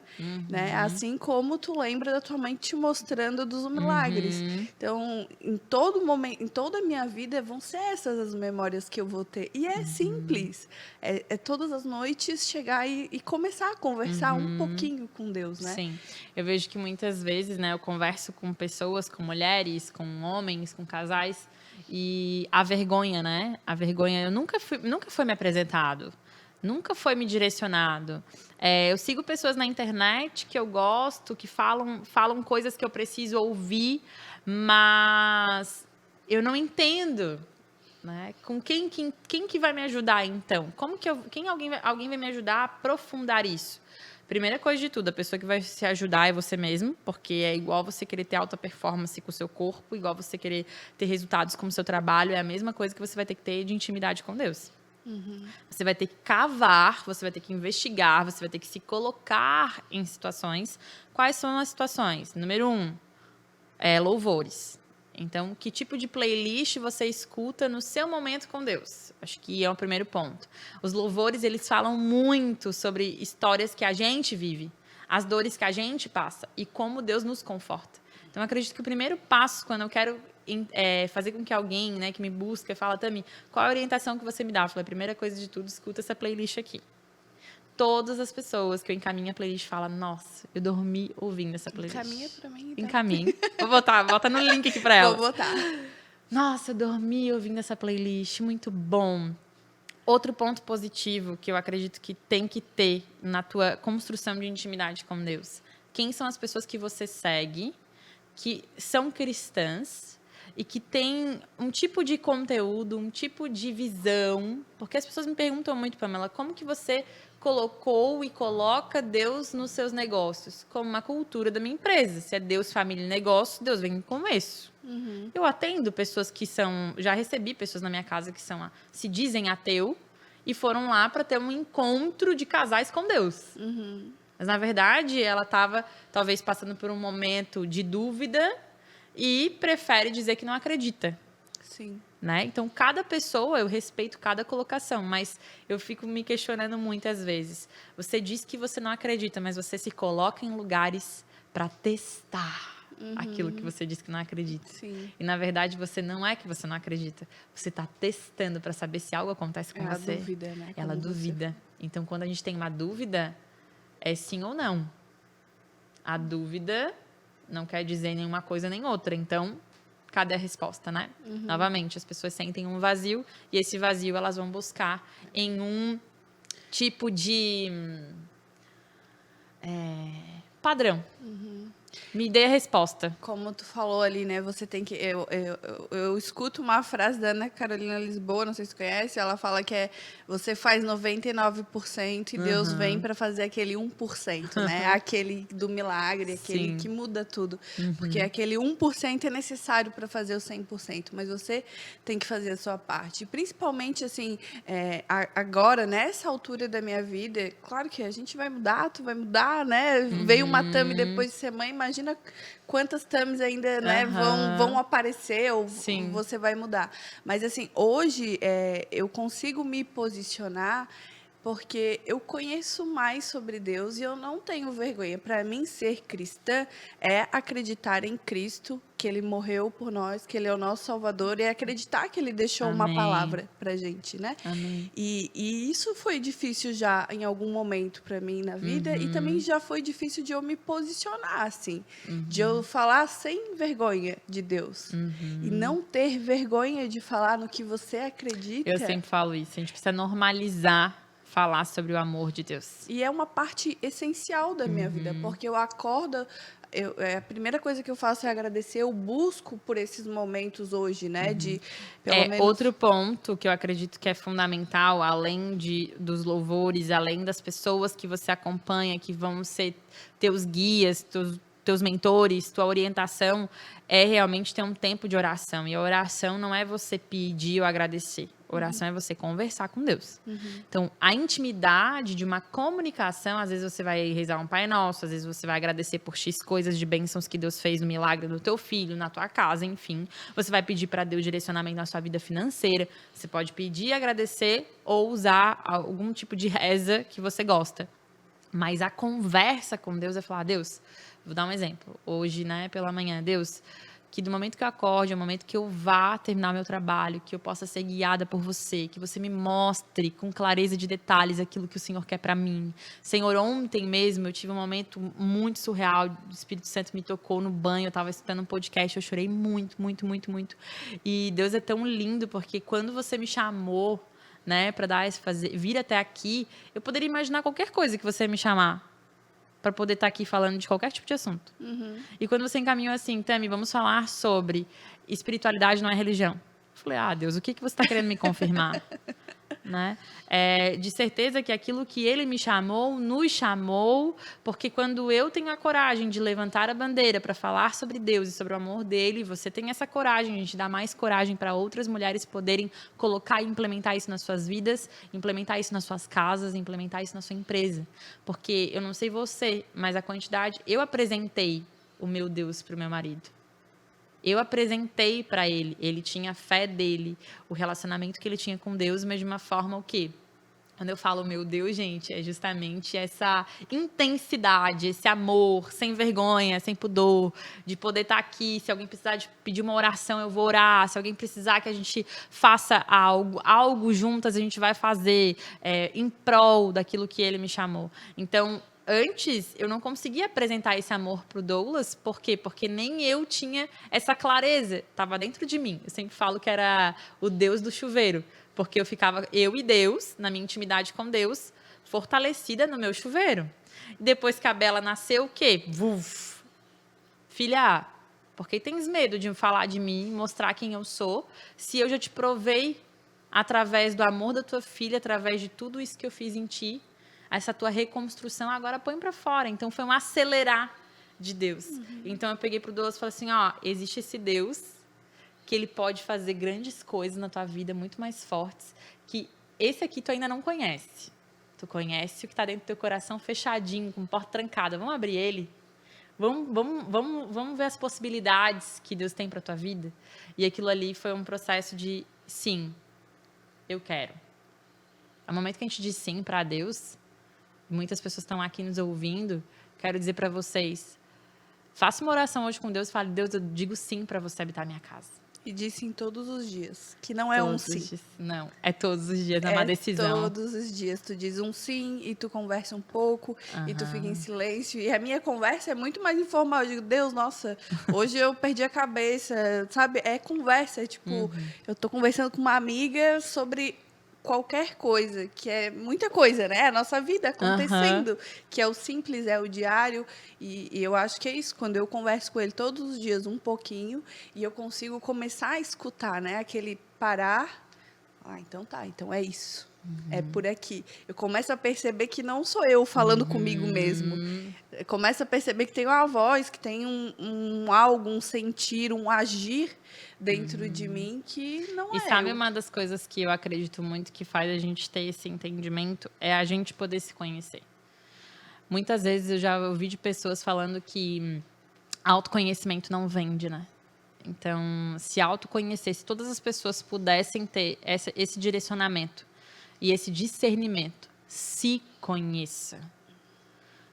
né? Assim como tu lembra da tua mãe te mostrando dos milagres. Então, em todo momento, em toda a minha vida, vão ser essas as memórias que eu vou ter. E é simples. É todas as noites chegar e começar a conversar um pouquinho com Deus, né? Sim, eu vejo que muitas vezes, né, eu converso com pessoas, com mulheres, com homens, com casais, e a vergonha, né? A vergonha, nunca foi me apresentado, nunca foi me direcionado. Eu sigo pessoas na internet que eu gosto, que falam coisas que eu preciso ouvir, mas eu não entendo. Né? Com quem que vai me ajudar, então? Como que alguém vai me ajudar a aprofundar isso? Primeira coisa de tudo, a pessoa que vai se ajudar é você mesmo, porque é igual você querer ter alta performance com o seu corpo, igual você querer ter resultados com o seu trabalho, é a mesma coisa que você vai ter que ter de intimidade com Deus. Você vai ter que cavar, você vai ter que investigar, você vai ter que se colocar em situações. Quais são as situações? Número 1, louvores. Então, que tipo de playlist você escuta no seu momento com Deus? Acho que é o primeiro ponto. Os louvores, eles falam muito sobre histórias que a gente vive, as dores que a gente passa e como Deus nos conforta. Então, eu acredito que o primeiro passo, quando eu quero fazer com que alguém, né, que me busca, fala, Tami, qual é a orientação que você me dá? Eu falei, a primeira coisa de tudo, escuta essa playlist aqui. Todas as pessoas que eu encaminho a playlist falam, nossa, eu dormi ouvindo essa playlist. Encaminha pra mim, então. Encaminhe. Vou bota no link aqui pra ela. Vou botar. Nossa, eu dormi ouvindo essa playlist, muito bom. Outro ponto positivo que eu acredito que tem que ter na tua construção de intimidade com Deus. Quem são as pessoas que você segue, que são cristãs e que têm um tipo de conteúdo, um tipo de visão. Porque as pessoas me perguntam muito, Pamela, como que você colocou e coloca Deus nos seus negócios? Como uma cultura da minha empresa. Se é Deus, família e negócio, Deus vem no começo. Eu atendo pessoas que são... Já recebi pessoas na minha casa que se dizem ateu e foram lá para ter um encontro de casais com Deus. Mas, na verdade, ela estava talvez passando por um momento de dúvida e prefere dizer que não acredita. Sim. Né? Então, cada pessoa, eu respeito cada colocação, mas eu fico me questionando muitas vezes. Você diz que você não acredita, mas você se coloca em lugares para testar aquilo que você diz que não acredita. Sim. E, na verdade, você não é que você não acredita. Você está testando para saber se algo acontece com você. Ela duvida, né? Ela duvida. Então, quando a gente tem uma dúvida, é sim ou não. A dúvida não quer dizer nenhuma coisa nem outra. Então, cadê a resposta, né? Novamente, as pessoas sentem um vazio e esse vazio elas vão buscar em um tipo de padrão. Me dê a resposta. Como tu falou ali, né? Você tem que... Eu escuto uma frase da Ana Carolina Lisboa, não sei se tu conhece, ela fala que você faz 99% e Deus vem para fazer aquele 1%, né? Aquele do milagre, aquele que muda tudo. Porque aquele 1% é necessário para fazer o 100%, mas você tem que fazer a sua parte. E principalmente, assim, agora, nessa altura da minha vida, claro que a gente vai mudar, tu vai mudar, né? Veio uma Tami depois de ser mãe, imagina quantas Tamis ainda, né, vão aparecer ou você vai mudar. Mas, assim, hoje eu consigo me posicionar porque eu conheço mais sobre Deus e eu não tenho vergonha. Para mim, ser cristã é acreditar em Cristo, que Ele morreu por nós, que Ele é o nosso Salvador, e acreditar que Ele deixou uma palavra para gente, né? Amém. E isso foi difícil já em algum momento para mim na vida, e também já foi difícil de eu me posicionar, assim, de eu falar sem vergonha de Deus. E não ter vergonha de falar no que você acredita. Eu sempre falo isso, a gente precisa normalizar falar sobre o amor de Deus. E é uma parte essencial da minha vida, porque eu acordo, a primeira coisa que eu faço é agradecer, eu busco por esses momentos hoje, né? De, pelo menos... Outro ponto que eu acredito que é fundamental, além dos louvores, além das pessoas que você acompanha, que vão ser teus guias, teus mentores, tua orientação, é realmente ter um tempo de oração. E a oração não é você pedir ou agradecer. Oração é você conversar com Deus. Então, a intimidade de uma comunicação, às vezes você vai rezar um Pai Nosso, às vezes você vai agradecer por X coisas de bênçãos que Deus fez no milagre do teu filho, na tua casa, enfim. Você vai pedir para Deus direcionamento na sua vida financeira. Você pode pedir, agradecer ou usar algum tipo de reza que você gosta. Mas a conversa com Deus é falar, Deus, vou dar um exemplo. Hoje, né, pela manhã, Deus, que do momento que eu acorde, ao momento que eu vá terminar o meu trabalho, que eu possa ser guiada por você, que você me mostre com clareza de detalhes aquilo que o Senhor quer para mim. Senhor, ontem mesmo eu tive um momento muito surreal, o Espírito Santo me tocou no banho, eu estava escutando um podcast, eu chorei muito, muito, muito, muito. E Deus é tão lindo, porque quando você me chamou, né, para vir até aqui, eu poderia imaginar qualquer coisa que você ia me chamar para poder estar aqui falando de qualquer tipo de assunto. E quando você encaminhou assim, Tami, vamos falar sobre espiritualidade não é religião. Eu falei, Deus, o que você está querendo me confirmar? Né? De certeza que aquilo que ele me chamou, nos chamou, porque quando eu tenho a coragem de levantar a bandeira para falar sobre Deus e sobre o amor dele, você tem essa coragem, a gente dá mais coragem para outras mulheres poderem colocar e implementar isso nas suas vidas, implementar isso nas suas casas, implementar isso na sua empresa. Porque eu não sei você, mas a quantidade... Eu apresentei o meu Deus para o meu marido. Eu apresentei para ele, ele tinha a fé dele, o relacionamento que ele tinha com Deus, mas de uma forma o quê? Quando eu falo meu Deus, gente, é justamente essa intensidade, esse amor, sem vergonha, sem pudor, de poder estar aqui. Se alguém precisar de pedir uma oração, eu vou orar. Se alguém precisar que a gente faça algo juntas, a gente vai fazer em prol daquilo que ele me chamou. Então, antes, eu não conseguia apresentar esse amor pro Douglas. Por quê? Porque nem eu tinha essa clareza. Estava dentro de mim. Eu sempre falo que era o Deus do chuveiro. Porque eu ficava, eu e Deus, na minha intimidade com Deus, fortalecida no meu chuveiro. E depois que a Bela nasceu, o quê? Vuf. Filha, por que tens medo de falar de mim, mostrar quem eu sou, se eu já te provei através do amor da tua filha, através de tudo isso que eu fiz em ti, essa tua reconstrução, agora põe para fora. Então, foi um acelerar de Deus. Então, eu peguei pro Douglas e falei assim, existe esse Deus que ele pode fazer grandes coisas na tua vida, muito mais fortes, que esse aqui tu ainda não conhece. Tu conhece o que está dentro do teu coração fechadinho, com porta trancada. Vamos abrir ele? Vamos ver as possibilidades que Deus tem para tua vida? E aquilo ali foi um processo de sim, eu quero. No momento que a gente diz sim para Deus, muitas pessoas estão aqui nos ouvindo, quero dizer para vocês, faça uma oração hoje com Deus e fale, Deus, eu digo sim para você habitar a minha casa. E diz sim todos os dias, que não é um sim. Não, é todos os dias, é uma decisão. Todos os dias. Tu diz um sim e tu conversa um pouco e tu fica em silêncio. E a minha conversa é muito mais informal. Eu digo, Deus, nossa, hoje eu perdi a cabeça, sabe? É conversa, é tipo, eu tô conversando com uma amiga sobre qualquer coisa, que é muita coisa, né? A nossa vida acontecendo, que é o simples, é o diário. E eu acho que é isso. Quando eu converso com ele todos os dias um pouquinho e eu consigo começar a escutar, né? Aquele parar. Então tá, então é isso. É por aqui. Eu começo a perceber que não sou eu falando comigo mesmo. Eu começo a perceber que tem uma voz, que tem algo, um sentir, um agir dentro de mim que não é. E sabe uma das coisas que eu acredito muito que faz a gente ter esse entendimento é a gente poder se conhecer. Muitas vezes eu já ouvi de pessoas falando que autoconhecimento não vende, né? Então, se autoconhecer, se todas as pessoas pudessem ter esse direcionamento e esse discernimento, se conheça.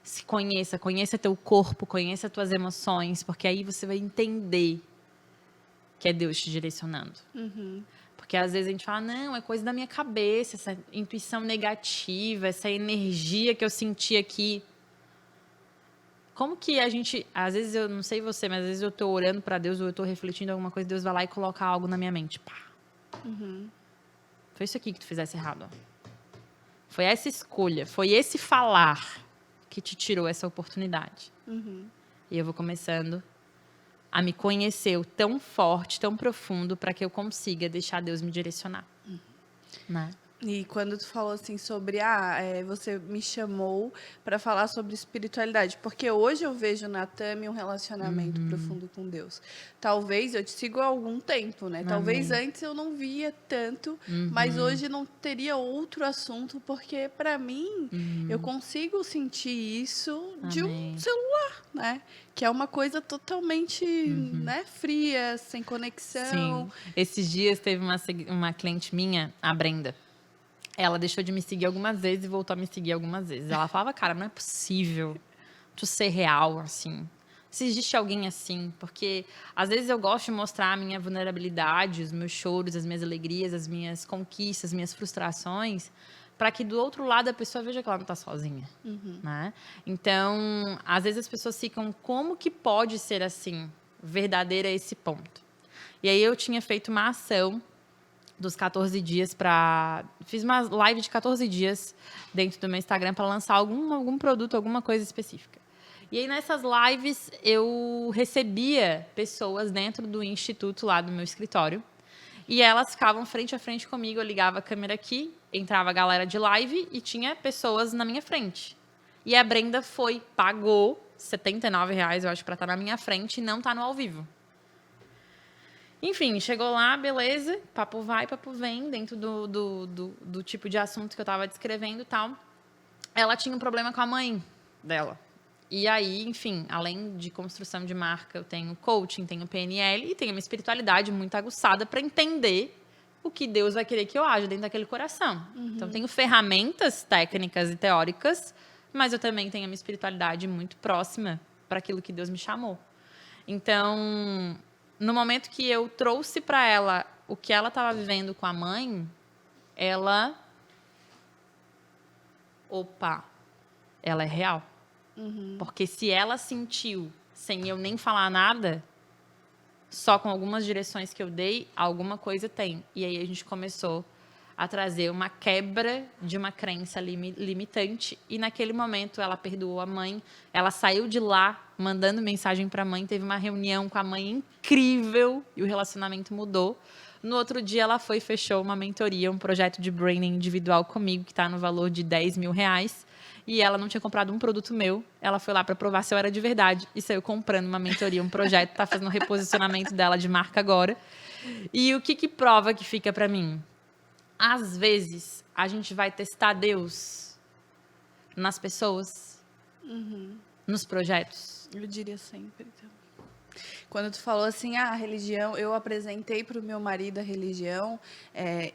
Se conheça, conheça teu corpo, conheça tuas emoções, porque aí você vai entender que é Deus te direcionando. Porque às vezes a gente fala, não, é coisa da minha cabeça, essa intuição negativa, essa energia que eu senti aqui. Como que a gente, às vezes eu não sei você, mas às vezes eu tô orando para Deus ou eu tô refletindo alguma coisa, Deus vai lá e coloca algo na minha mente. Pá. Foi isso aqui que tu fizesse errado. Foi essa escolha, foi esse falar que te tirou essa oportunidade. E eu vou começando a me conhecer tão forte, tão profundo, para que eu consiga deixar Deus me direcionar. Né? E quando tu falou assim sobre, você me chamou para falar sobre espiritualidade, porque hoje eu vejo na Tami um relacionamento profundo com Deus. Talvez eu te sigo há algum tempo, né? Talvez Amém. antes eu não via tanto, mas hoje não teria outro assunto, porque para mim eu consigo sentir isso de um Amém. celular, né? Que é uma coisa totalmente, né, fria, sem conexão. Sim. Esses dias teve uma cliente minha, a Brenda. Ela deixou de me seguir algumas vezes e voltou a me seguir algumas vezes. Ela falava, cara, não é possível tu ser real, assim. Se existe alguém assim, porque às vezes eu gosto de mostrar a minha vulnerabilidade, os meus choros, as minhas alegrias, as minhas conquistas, as minhas frustrações, para que do outro lado a pessoa veja que ela não está sozinha, né? Então, às vezes as pessoas ficam, como que pode ser assim, verdadeira a esse ponto? E aí eu tinha feito uma ação dos 14 dias para... Fiz uma live de 14 dias dentro do meu Instagram para lançar algum produto, alguma coisa específica. E aí, nessas lives, eu recebia pessoas dentro do instituto lá do meu escritório. E elas ficavam frente a frente comigo. Eu ligava a câmera aqui, entrava a galera de live e tinha pessoas na minha frente. E a Brenda pagou R$ 79, eu acho, para estar na minha frente e não estar no ao vivo. Enfim, chegou lá, beleza, papo vai, papo vem, dentro do tipo de assunto que eu estava descrevendo e tal. Ela tinha um problema com a mãe dela. E aí, enfim, além de construção de marca, eu tenho coaching, tenho PNL e tenho uma espiritualidade muito aguçada para entender o que Deus vai querer que eu haja dentro daquele coração. Então, tenho ferramentas técnicas e teóricas, mas eu também tenho a minha espiritualidade muito próxima para aquilo que Deus me chamou. Então, no momento que eu trouxe para ela o que ela estava vivendo com a mãe, ela... Opa, ela é real. Porque se ela sentiu, sem eu nem falar nada, só com algumas direções que eu dei, alguma coisa tem. E aí a gente começou a trazer uma quebra de uma crença limitante. E naquele momento ela perdoou a mãe. Ela saiu de lá mandando mensagem para a mãe. Teve uma reunião com a mãe incrível e o relacionamento mudou. No outro dia ela foi e fechou uma mentoria, um projeto de branding individual comigo, que está no valor de R$ 10.000. E ela não tinha comprado um produto meu. Ela foi lá para provar se eu era de verdade. E saiu comprando uma mentoria, um projeto. Está fazendo um reposicionamento dela de marca agora. E o que prova que fica para mim? Às vezes, a gente vai testar Deus nas pessoas, nos projetos. Eu diria sempre. Então. Quando tu falou assim, a religião, eu apresentei para o meu marido a religião,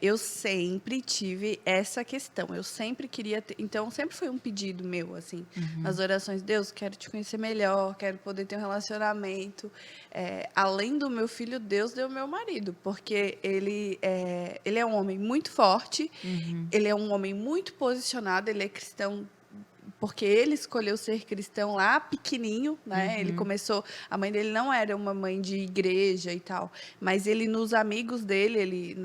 eu sempre tive essa questão. Eu sempre queria ter, então sempre foi um pedido meu, assim, nas orações, Deus, quero te conhecer melhor, quero poder ter um relacionamento. Além do meu filho, Deus deu meu marido, porque ele é um homem muito forte, ele é um homem muito posicionado, ele é cristão porque ele escolheu ser cristão lá pequenininho, né? Ele começou, a mãe dele não era uma mãe de igreja e tal, mas ele nos amigos dele,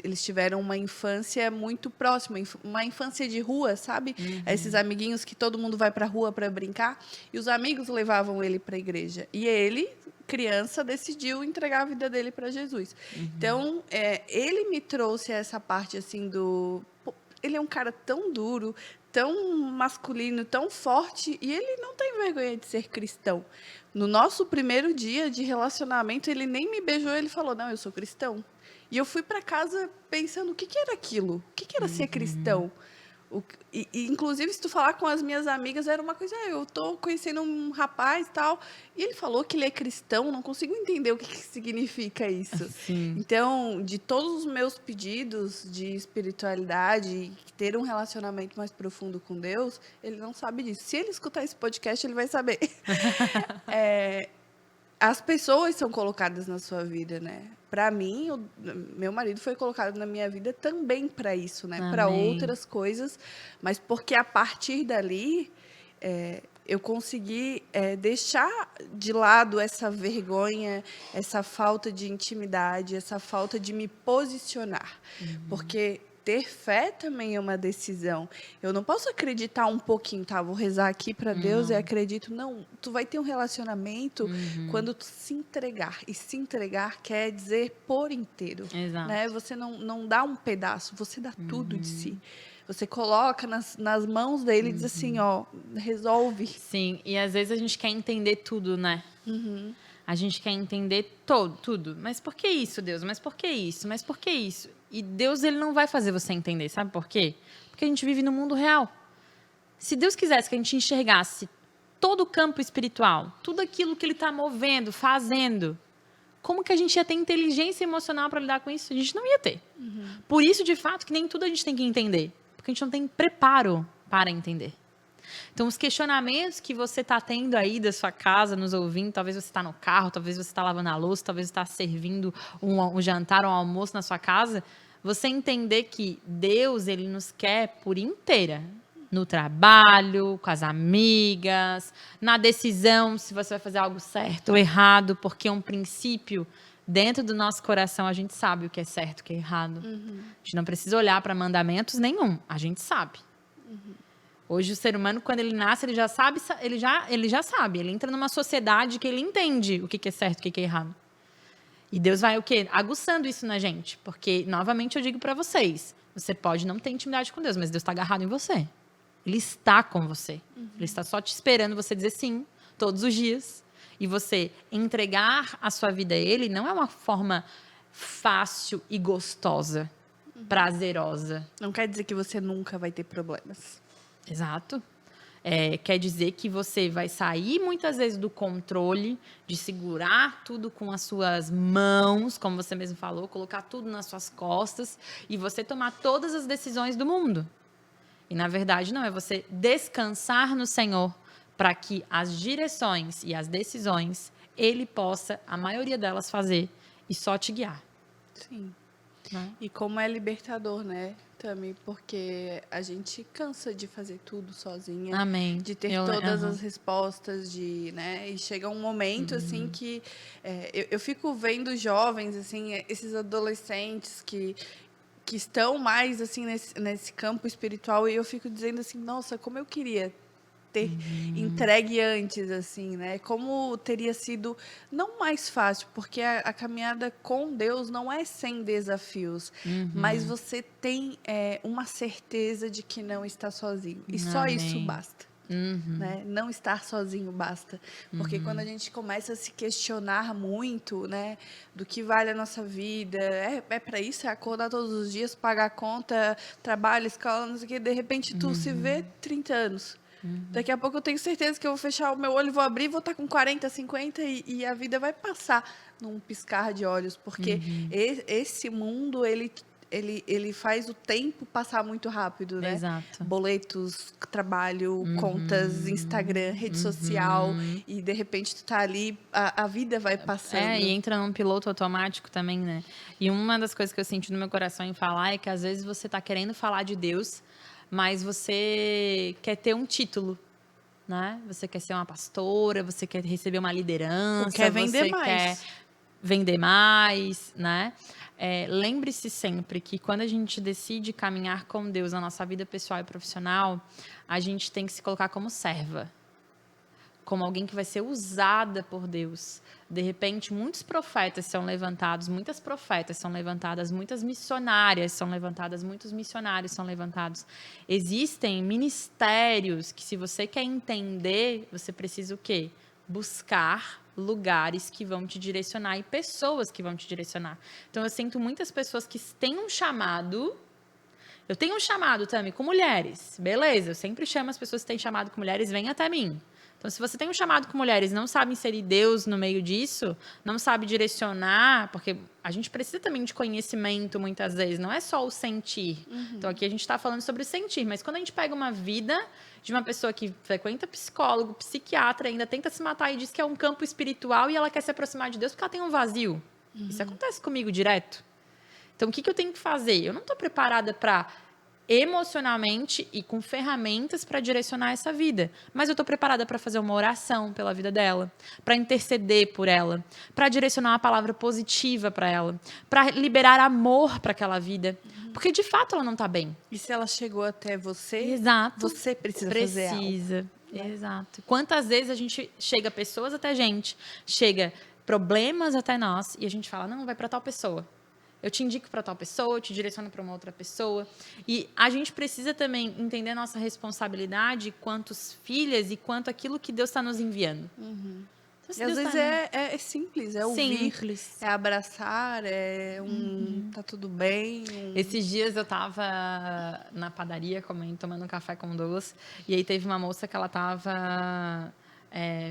eles tiveram uma infância muito próxima, uma infância de rua, sabe? Esses amiguinhos que todo mundo vai para a rua para brincar, e os amigos levavam ele para a igreja. E ele, criança, decidiu entregar a vida dele para Jesus. Então, ele me trouxe essa parte assim do... Ele é um cara tão duro, tão masculino, tão forte, e ele não tem vergonha de ser cristão. No nosso primeiro dia de relacionamento, ele nem me beijou, ele falou, não, eu sou cristão. E eu fui para casa pensando, o que era aquilo? O que era ser cristão? Inclusive, se tu falar com as minhas amigas, era uma coisa, eu tô conhecendo um rapaz e tal, e ele falou que ele é cristão, não consigo entender o que significa isso. Sim. Então, de todos os meus pedidos de espiritualidade, ter um relacionamento mais profundo com Deus, ele não sabe disso. Se ele escutar esse podcast, ele vai saber. As pessoas são colocadas na sua vida, né? Para mim, meu marido foi colocado na minha vida também para isso, né? Para outras coisas, mas porque a partir dali eu consegui deixar de lado essa vergonha, essa falta de intimidade, essa falta de me posicionar, porque ter fé também é uma decisão. Eu não posso acreditar um pouquinho, tá? Vou rezar aqui para Deus e acredito. Não, tu vai ter um relacionamento quando tu se entregar. E se entregar quer dizer por inteiro. Exato. Né? Você não dá um pedaço, você dá tudo de si. Você coloca nas mãos dele e diz assim, ó, resolve. Sim, e às vezes a gente quer entender tudo, né? A gente quer entender tudo. Mas por que isso, Deus? Mas por que isso? Mas por que isso? E Deus, ele não vai fazer você entender, sabe por quê? Porque a gente vive no mundo real. Se Deus quisesse que a gente enxergasse todo o campo espiritual, tudo aquilo que ele está movendo, fazendo, como que a gente ia ter inteligência emocional para lidar com isso? A gente não ia ter. Por isso, de fato, que nem tudo a gente tem que entender. Porque a gente não tem preparo para entender. Então, os questionamentos que você está tendo aí da sua casa, nos ouvindo, talvez você está no carro, talvez você está lavando a louça, talvez você está servindo um jantar ou um almoço na sua casa, você entender que Deus, ele nos quer por inteira. No trabalho, com as amigas, na decisão se você vai fazer algo certo ou errado, porque é um princípio dentro do nosso coração, a gente sabe o que é certo e o que é errado. A gente não precisa olhar para mandamentos nenhum, a gente sabe. Hoje o ser humano, quando ele nasce, ele já sabe, ele entra numa sociedade que ele entende o que é certo e o que é errado. E Deus vai o quê? Aguçando isso na gente, porque, novamente, eu digo para vocês, você pode não ter intimidade com Deus, mas Deus está agarrado em você. Ele está com você. Ele está só te esperando você dizer sim, todos os dias. E você entregar a sua vida a Ele não é uma forma fácil e gostosa, prazerosa. Não quer dizer que você nunca vai ter problemas. Exato. Quer dizer que você vai sair muitas vezes do controle, de segurar tudo com as suas mãos, como você mesmo falou, colocar tudo nas suas costas e você tomar todas as decisões do mundo. E, na verdade, não, é você descansar no Senhor para que as direções e as decisões Ele possa, a maioria delas, fazer e só te guiar. Sim. Né? E como é libertador, né, Tami? Porque a gente cansa de fazer tudo sozinha. Amém. De ter todas as respostas, né? E chega um momento, assim, que... eu fico vendo jovens, assim, esses adolescentes que estão mais, assim, nesse campo espiritual. E eu fico dizendo assim, nossa, como eu queria ter entregue antes, assim, né? Como teria sido não mais fácil, porque a caminhada com Deus não é sem desafios, mas você tem uma certeza de que não está sozinho. E só isso basta. Né? Não estar sozinho basta. Porque quando a gente começa a se questionar muito, né, do que vale a nossa vida, é para isso, é acordar todos os dias, pagar a conta, trabalho, escola, não sei o quê, de repente tu se vê 30 anos. Daqui a pouco eu tenho certeza que eu vou fechar o meu olho, vou abrir, vou estar com 40, 50 e a vida vai passar num piscar de olhos, porque esse mundo, ele faz o tempo passar muito rápido, né? Exato. Boletos, trabalho, contas, Instagram, rede social, e de repente tu tá ali, a vida vai passando. E entra num piloto automático também, né? E uma das coisas que eu senti no meu coração em falar é que às vezes você tá querendo falar de Deus, mas você quer ter um título, né? Você quer ser uma pastora, você quer receber uma liderança, Ou quer vender mais. Quer vender mais, né? Lembre-se sempre que quando a gente decide caminhar com Deus na nossa vida pessoal e profissional, a gente tem que se colocar como serva, como alguém que vai ser usada por Deus. De repente, muitos profetas são levantados, muitas profetas são levantadas, muitas missionárias são levantadas, muitos missionários são levantados. Existem ministérios que, se você quer entender, você precisa o quê? Buscar lugares que vão te direcionar e pessoas que vão te direcionar. Então, eu sinto muitas pessoas que têm um chamado. Eu tenho um chamado, Tami, com mulheres. Beleza, eu sempre chamo as pessoas que têm chamado com mulheres, vem até mim. Então, se você tem um chamado com mulheres e não sabe inserir Deus no meio disso, não sabe direcionar, porque a gente precisa também de conhecimento muitas vezes, não é só o sentir. Então, aqui a gente está falando sobre o sentir, mas quando a gente pega uma vida de uma pessoa que frequenta psicólogo, psiquiatra, ainda tenta se matar e diz que é um campo espiritual e ela quer se aproximar de Deus porque ela tem um vazio. Isso acontece comigo direto. Então, o que eu tenho que fazer? Eu não estou preparada para emocionalmente e com ferramentas para direcionar essa vida. Mas eu estou preparada para fazer uma oração pela vida dela, para interceder por ela, para direcionar uma palavra positiva para ela, para liberar amor para aquela vida. Porque, de fato, ela não está bem. E se ela chegou até você, Exato. você precisa fazer algo. Precisa. Exato. Quantas vezes a gente chega pessoas até a gente, chega problemas até nós, e a gente fala, não, vai para tal pessoa. Eu te indico para tal pessoa, eu te direciono para uma outra pessoa. E a gente precisa também entender a nossa responsabilidade quanto filhas e quanto aquilo que Deus está nos enviando. Então, E às vezes é simples, é ouvir, simples. é abraçar, é tá tudo bem. Esses dias eu tava na padaria tomando um café com doce, e aí teve uma moça que ela tava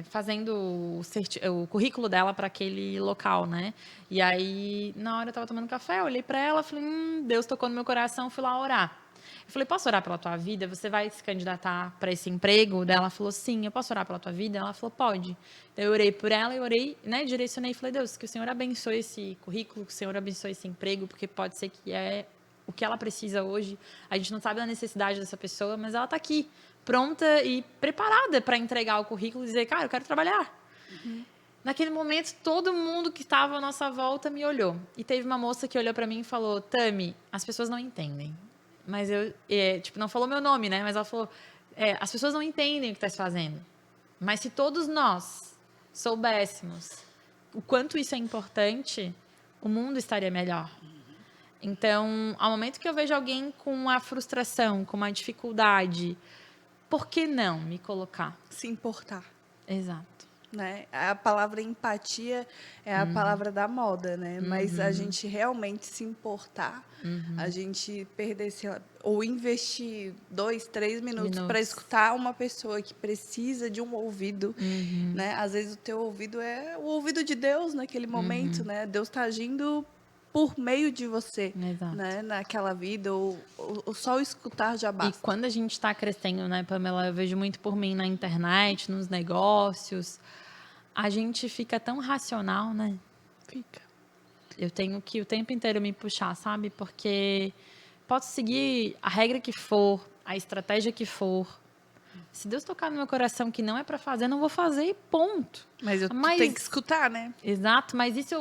fazendo o currículo dela para aquele local, né? E aí, na hora eu tava tomando café, eu olhei para ela, falei, Deus tocou no meu coração, fui lá orar. Eu falei, posso orar pela tua vida? Você vai se candidatar para esse emprego? Daí ela falou, sim, eu posso orar pela tua vida? Ela falou, pode. Então eu orei por ela e orei, né, direcionei e falei, Deus, que o Senhor abençoe esse currículo, que o Senhor abençoe esse emprego, porque pode ser que é o que ela precisa hoje. A gente não sabe da necessidade dessa pessoa, mas ela está aqui, pronta e preparada para entregar o currículo e dizer, cara, eu quero trabalhar. Naquele momento, todo mundo que estava à nossa volta me olhou. E teve uma moça que olhou para mim e falou, Tami, as pessoas não entendem. Mas não falou meu nome, né? Mas ela falou, as pessoas não entendem o que está se fazendo. Mas se todos nós soubéssemos o quanto isso é importante, o mundo estaria melhor. Então, ao momento que eu vejo alguém com uma frustração, com uma dificuldade, por que não me colocar? Se importar. Exato. Né? A palavra empatia é a palavra da moda, né? Mas a gente realmente se importar, a gente perder, ou investir 2, 3 minutos para escutar uma pessoa que precisa de um ouvido, né? Às vezes o teu ouvido é o ouvido de Deus naquele momento, né? Deus está agindo por meio de você, né? Naquela vida, ou só o escutar já basta. E quando a gente está crescendo, né, Pamela, eu vejo muito por mim na internet, nos negócios, a gente fica tão racional, né? Fica. Eu tenho que o tempo inteiro me puxar, sabe? Porque posso seguir a regra que for, a estratégia que for. Se Deus tocar no meu coração que não é para fazer, não vou fazer e ponto. Mas tem que escutar, né? Exato, mas isso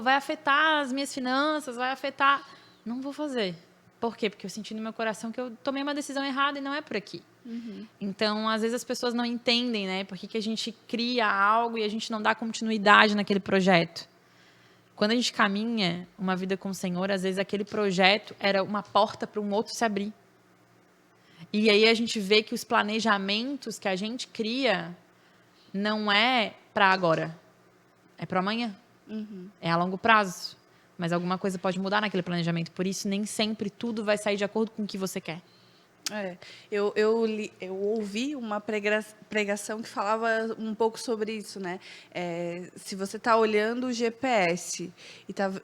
vai afetar as minhas finanças, vai afetar... Não vou fazer. Por quê? Porque eu senti no meu coração que eu tomei uma decisão errada e não é por aqui. Então, às vezes as pessoas não entendem, né? Por que a gente cria algo e a gente não dá continuidade naquele projeto. Quando a gente caminha uma vida com o Senhor, às vezes aquele projeto era uma porta para um outro se abrir. E aí a gente vê que os planejamentos que a gente cria não é para agora, é para amanhã. É a longo prazo. Mas alguma coisa pode mudar naquele planejamento. Por isso, nem sempre tudo vai sair de acordo com o que você quer. Eu ouvi uma pregação que falava um pouco sobre isso, né? Se você está olhando o GPS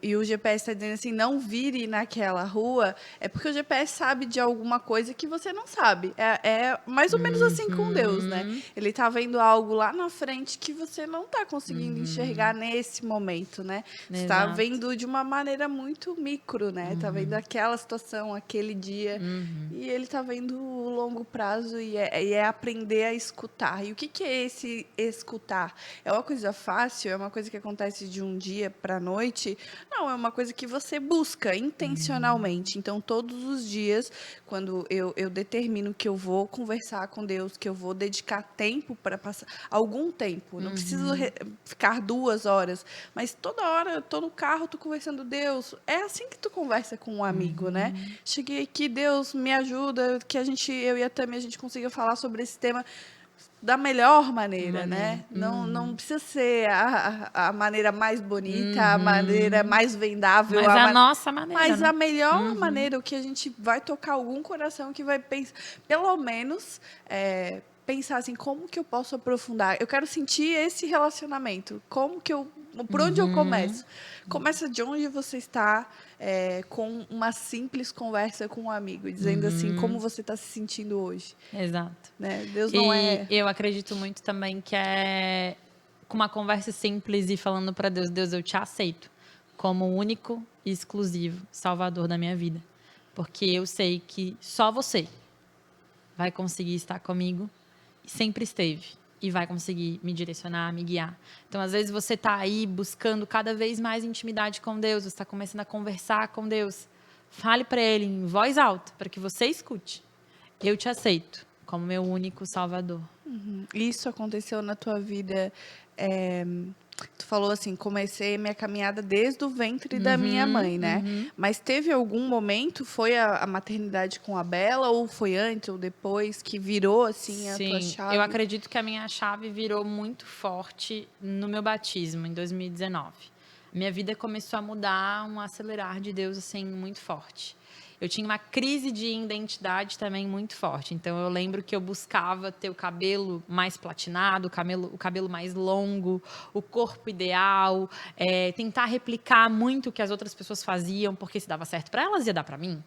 e o GPS está dizendo assim, não vire naquela rua, é porque o GPS sabe de alguma coisa que você não sabe. É mais ou menos assim com Deus, né? Ele está vendo algo lá na frente que você não está conseguindo enxergar nesse momento, né? Você está vendo de uma maneira muito micro, né? Está vendo aquela situação, aquele dia, e ele está vendo o longo prazo e é aprender a escutar. E o que é esse escutar? É uma coisa fácil? É uma coisa que acontece de um dia para a noite? Não, é uma coisa que você busca intencionalmente. Então, todos os dias, quando eu determino que eu vou conversar com Deus, que eu vou dedicar tempo para passar algum tempo, não preciso ficar 2 horas, mas toda hora eu estou no carro, estou conversando, Deus, é assim que tu conversa com um amigo, né? Cheguei aqui, Deus, me ajuda, que eu e a Tami, a gente consiga falar sobre esse tema da melhor maneira, né? Não precisa ser a maneira mais bonita, a maneira mais vendável. Mas a nossa maneira, mas né? a melhor maneira, o que a gente vai tocar algum coração que vai pensar, pelo menos... pensar assim, como que eu posso aprofundar? Eu quero sentir esse relacionamento. Por onde eu começo? Começa de onde você está, com uma simples conversa com um amigo, dizendo assim, como você está se sentindo hoje. Exato. Né? Deus não é... Eu acredito muito também que é com uma conversa simples e falando para Deus, Deus, eu te aceito como o único e exclusivo Salvador da minha vida. Porque eu sei que só você vai conseguir estar comigo, e sempre esteve, e vai conseguir me direcionar, me guiar. Então, às vezes, você está aí buscando cada vez mais intimidade com Deus, você está começando a conversar com Deus. Fale para Ele em voz alta, para que você escute. Eu te aceito como meu único Salvador. Isso aconteceu na tua vida? é, Tu falou assim, comecei minha caminhada desde o ventre da minha mãe, né? Mas teve algum momento, foi a maternidade com a Bela, ou foi antes ou depois, que virou assim a tua Sim, chave? eu acredito que a minha chave virou muito forte no meu batismo, em 2019. Minha vida começou a mudar, um acelerar de Deus assim muito forte. Eu tinha uma crise de identidade também muito forte. Então eu lembro que eu buscava ter o cabelo mais platinado, o cabelo mais longo, o corpo ideal, tentar replicar muito o que as outras pessoas faziam, porque se dava certo para elas, ia dar para mim.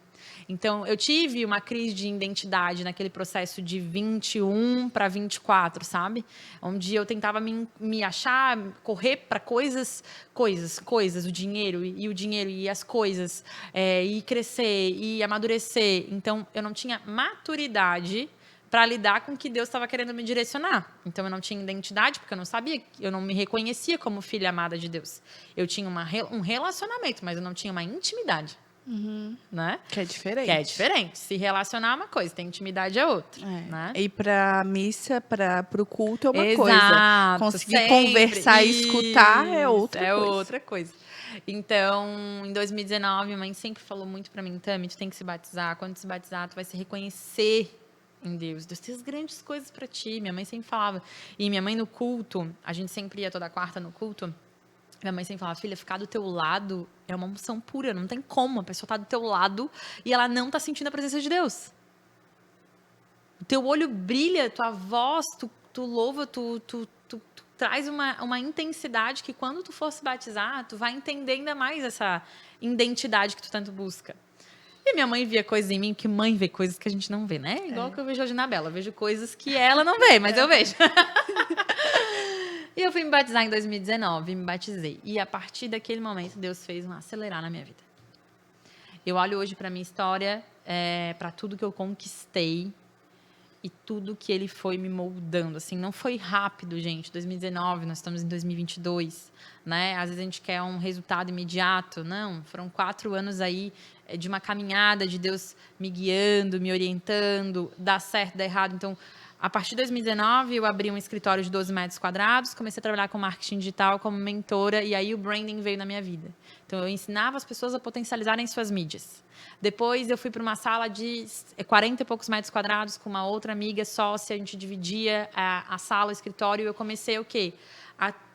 Então, eu tive uma crise de identidade naquele processo de 21 para 24, sabe? Onde eu tentava me achar, correr para coisas, o dinheiro e as coisas, e crescer, e amadurecer. Então, eu não tinha maturidade para lidar com o que Deus estava querendo me direcionar. Então, eu não tinha identidade, porque eu não sabia, eu não me reconhecia como filha amada de Deus. Eu tinha um relacionamento, mas eu não tinha uma intimidade. Né? Que é diferente. Que é diferente. Se relacionar é uma coisa, ter intimidade é outra. Né? Ir pra missa, pro culto é uma Exato, coisa. Conseguir sempre. conversar e escutar é outra É coisa. outra coisa. Então, em 2019, a mãe sempre falou muito pra mim, Tami, tu tem que se batizar. Quando tu se batizar, tu vai se reconhecer em Deus. Deus tem as grandes coisas pra ti. Minha mãe sempre falava. E minha mãe no culto, a gente sempre ia toda quarta no culto. Minha mãe sempre falava, filha, ficar do teu lado é uma unção pura, não tem como. A pessoa tá do teu lado e ela não tá sentindo a presença de Deus. O teu olho brilha, tua voz, tu louva, tu traz uma intensidade que quando tu for se batizar, tu vai entender ainda mais essa identidade que tu tanto busca. E minha mãe via coisas em mim, que mãe vê coisas que a gente não vê, né? Igual que eu vejo hoje na Bela. Eu vejo coisas que ela não vê, mas eu vejo. E eu fui me batizar em 2019, me batizei. E a partir daquele momento, Deus fez um acelerar na minha vida. Eu olho hoje para minha história, para tudo que eu conquistei e tudo que Ele foi me moldando. Assim, não foi rápido, gente. 2019, nós estamos em 2022, né? Às vezes a gente quer um resultado imediato. Não, foram 4 anos aí de uma caminhada de Deus me guiando, me orientando, dá certo, dá errado. Então, a partir de 2019, eu abri um escritório de 12 metros quadrados, comecei a trabalhar com marketing digital como mentora, e aí o branding veio na minha vida. Então, eu ensinava as pessoas a potencializarem suas mídias. Depois, eu fui para uma sala de 40 e poucos metros quadrados com uma outra amiga sócia, a gente dividia a sala, o escritório, e eu comecei o quê?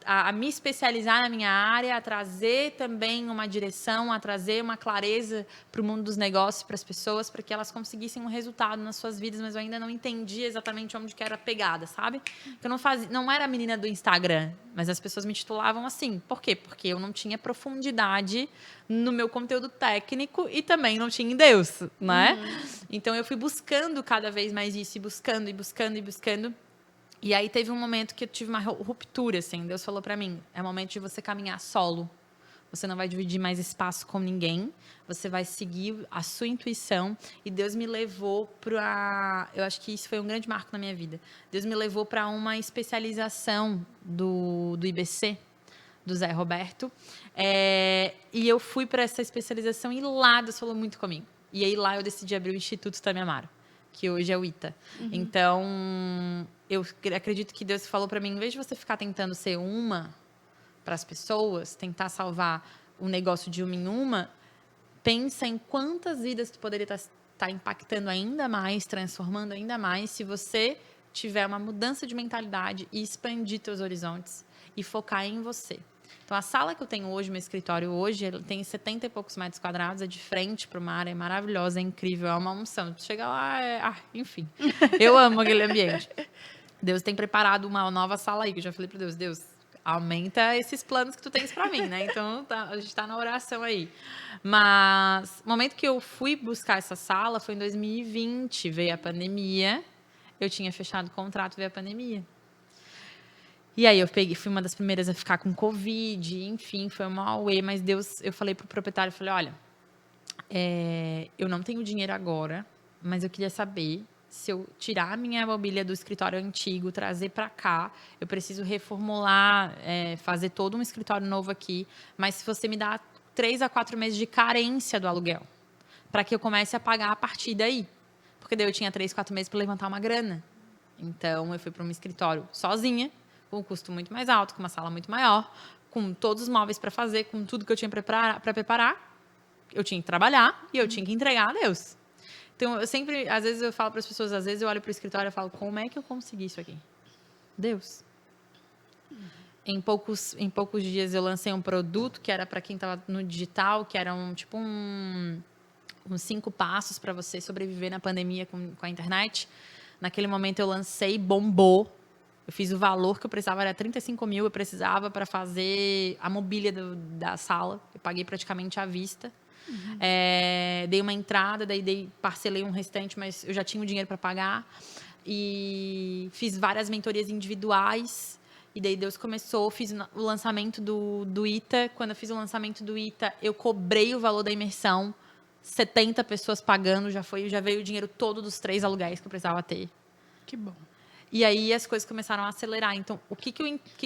A me especializar na minha área, a trazer também uma direção, a trazer uma clareza para o mundo dos negócios, para as pessoas, para que elas conseguissem um resultado nas suas vidas, mas eu ainda não entendia exatamente onde que era a pegada, sabe? Eu não era a menina do Instagram, mas as pessoas me titulavam assim. Por quê? Porque eu não tinha profundidade no meu conteúdo técnico e também não tinha em Deus, né? Então eu fui buscando cada vez mais isso, e buscando, e buscando, e buscando. E aí teve um momento que eu tive uma ruptura, assim. Deus falou pra mim, é momento de você caminhar solo. Você não vai dividir mais espaço com ninguém. Você vai seguir a sua intuição. E Deus me levou para... Eu acho que isso foi um grande marco na minha vida. Deus me levou para uma especialização do IBC, do Zé Roberto. E eu fui para essa especialização e lá Deus falou muito comigo. E aí lá eu decidi abrir o Instituto Tami Amaro, que hoje é o ITA. Então, eu acredito que Deus falou para mim, em vez de você ficar tentando ser uma para as pessoas, tentar salvar o negócio de uma em uma, pensa em quantas vidas tu poderia estar impactando ainda mais, transformando ainda mais, se você tiver uma mudança de mentalidade e expandir teus horizontes e focar em você. Então, a sala que eu tenho hoje, meu escritório hoje, ele tem 70 e poucos metros quadrados, é de frente para o mar, é maravilhosa, é incrível, é uma unção. Chega lá, enfim, eu amo aquele ambiente. Deus tem preparado uma nova sala aí, que eu já falei para Deus, aumenta esses planos que tu tens para mim, né? Então, a gente está na oração aí. Mas, o momento que eu fui buscar essa sala foi em 2020, veio a pandemia, eu tinha fechado o contrato, veio a pandemia. E aí fui uma das primeiras a ficar com Covid, enfim, foi uma auê, mas Deus, eu falei pro proprietário, falei, olha, eu não tenho dinheiro agora, mas eu queria saber se eu tirar a minha mobília do escritório antigo, trazer para cá, eu preciso reformular, fazer todo um escritório novo aqui, mas se você me dá 3 a 4 meses de carência do aluguel, para que eu comece a pagar a partir daí. Porque daí eu tinha 3, 4 meses para levantar uma grana. Então, eu fui para um escritório sozinha, com um custo muito mais alto, com uma sala muito maior, com todos os móveis para fazer, com tudo que eu tinha para preparar. Eu tinha que trabalhar e eu tinha que entregar a Deus. Então, eu sempre, às vezes eu falo para as pessoas, às vezes eu olho para o escritório e falo, como é que eu consegui isso aqui? Deus. Em poucos dias eu lancei um produto que era para quem estava no digital, que era uns 5 passos para você sobreviver na pandemia com a internet. Naquele momento eu lancei, bombou. Eu fiz o valor que eu precisava, era 35 mil, eu precisava para fazer a mobília da sala. Eu paguei praticamente à vista. Dei uma entrada, daí parcelei um restante, mas eu já tinha o dinheiro para pagar. E fiz várias mentorias individuais. E daí Deus começou, fiz o lançamento do ITA. Quando eu fiz o lançamento do ITA, eu cobrei o valor da imersão. 70 pessoas pagando, já veio o dinheiro todo dos 3 aluguéis que eu precisava ter. Que bom. E aí as coisas começaram a acelerar. Então, o que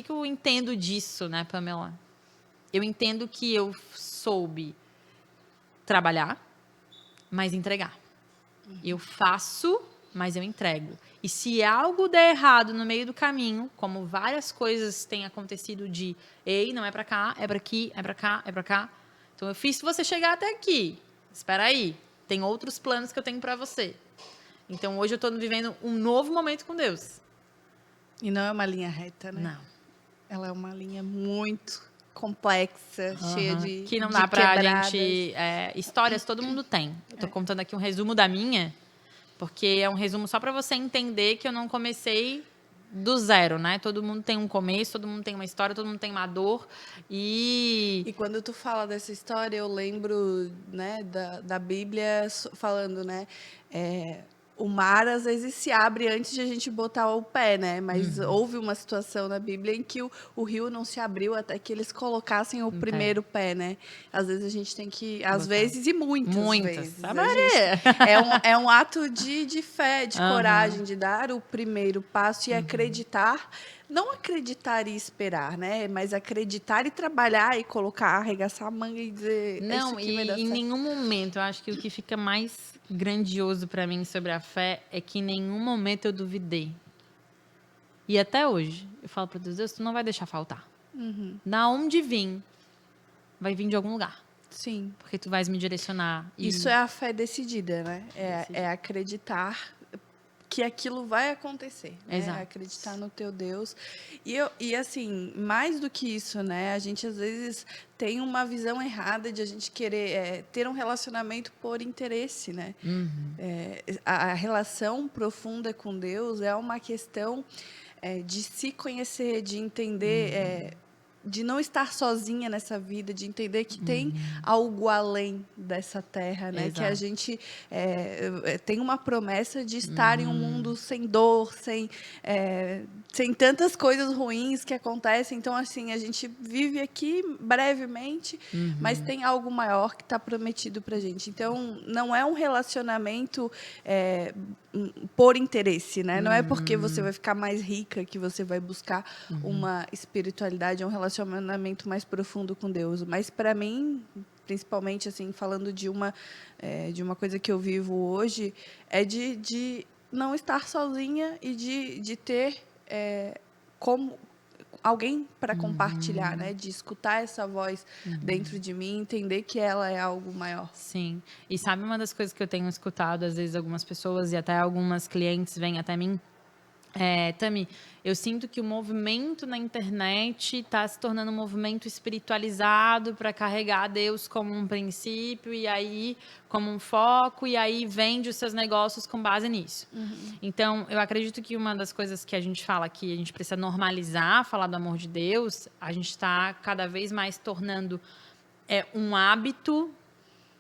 eu entendo disso, né, Pamela? Eu entendo que eu soube trabalhar, mas entregar. Eu faço, mas eu entrego. E se algo der errado no meio do caminho, como várias coisas têm acontecido ei, não é pra cá, é pra aqui, é pra cá, é pra cá. Então, eu fiz você chegar até aqui. Espera aí, tem outros planos que eu tenho para você. Então, hoje eu estou vivendo um novo momento com Deus. E não é uma linha reta, né? Não. Ela é uma linha muito complexa, cheia de que não de dá pra quebradas. gente... histórias todo mundo tem. Eu tô contando aqui um resumo da minha, porque é um resumo só para você entender que eu não comecei do zero, né? Todo mundo tem um começo, todo mundo tem uma história, todo mundo tem uma dor. E quando tu fala dessa história, eu lembro, né, da Bíblia falando, né? O mar às vezes se abre antes de a gente botar o pé, né? Mas houve uma situação na Bíblia em que o rio não se abriu até que eles colocassem o primeiro pé, né? Às vezes a gente tem que, às vezes e muitas vezes. A É um ato de fé, de coragem, de dar o primeiro passo e acreditar. Não acreditar e esperar, né? Mas acreditar e trabalhar e colocar, arregaçar a manga e dizer. Não, isso aqui vai dar em certo. nenhum momento, eu acho que o que fica mais grandioso para mim sobre a fé é que em nenhum momento eu duvidei. E até hoje, eu falo para Deus, tu não vai deixar faltar. Da onde vir, vai vir de algum lugar. Sim. Porque tu vais me direcionar. Isso é a fé decidida, né? É acreditar que aquilo vai acontecer, né? Exato. Acreditar no teu Deus. E assim, mais do que isso, né? A gente às vezes tem uma visão errada de a gente querer ter um relacionamento por interesse, né? A relação profunda com Deus é uma questão de se conhecer, de entender, de não estar sozinha nessa vida, de entender que tem algo além dessa terra, né? Que a gente tem uma promessa de estar em um mundo sem dor, sem tantas coisas ruins que acontecem. Então, assim, a gente vive aqui brevemente, mas tem algo maior que está prometido para a gente. Então, não é um relacionamento por interesse, né? Não é porque você vai ficar mais rica que você vai buscar uma espiritualidade, um relacionamento mais profundo com Deus. Mas para mim, principalmente assim, falando de uma coisa que eu vivo hoje, é de não estar sozinha e de ter como alguém para compartilhar, né? De escutar essa voz dentro de mim, entender que ela é algo maior. Sim. E sabe uma das coisas que eu tenho escutado, às vezes, algumas pessoas e até algumas clientes vêm até mim? Tami, eu sinto que o movimento na internet está se tornando um movimento espiritualizado para carregar Deus como um princípio e aí como um foco e aí vende os seus negócios com base nisso. Então, eu acredito que uma das coisas que a gente fala que a gente precisa normalizar, falar do amor de Deus, a gente está cada vez mais tornando um hábito.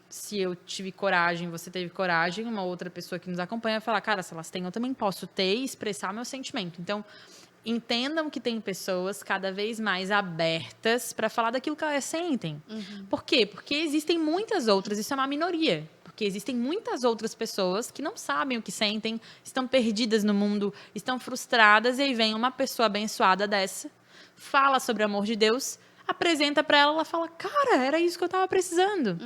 Se eu tive coragem, você teve coragem, uma outra pessoa que nos acompanha vai falar, cara, se elas têm, eu também posso ter e expressar meu sentimento. Então, entendam que tem pessoas cada vez mais abertas para falar daquilo que elas sentem. Por quê? Porque existem muitas outras, isso é uma minoria. Porque existem muitas outras pessoas que não sabem o que sentem, estão perdidas no mundo, estão frustradas, e aí vem uma pessoa abençoada dessa, fala sobre o amor de Deus, apresenta para ela, ela fala, cara, era isso que eu estava precisando.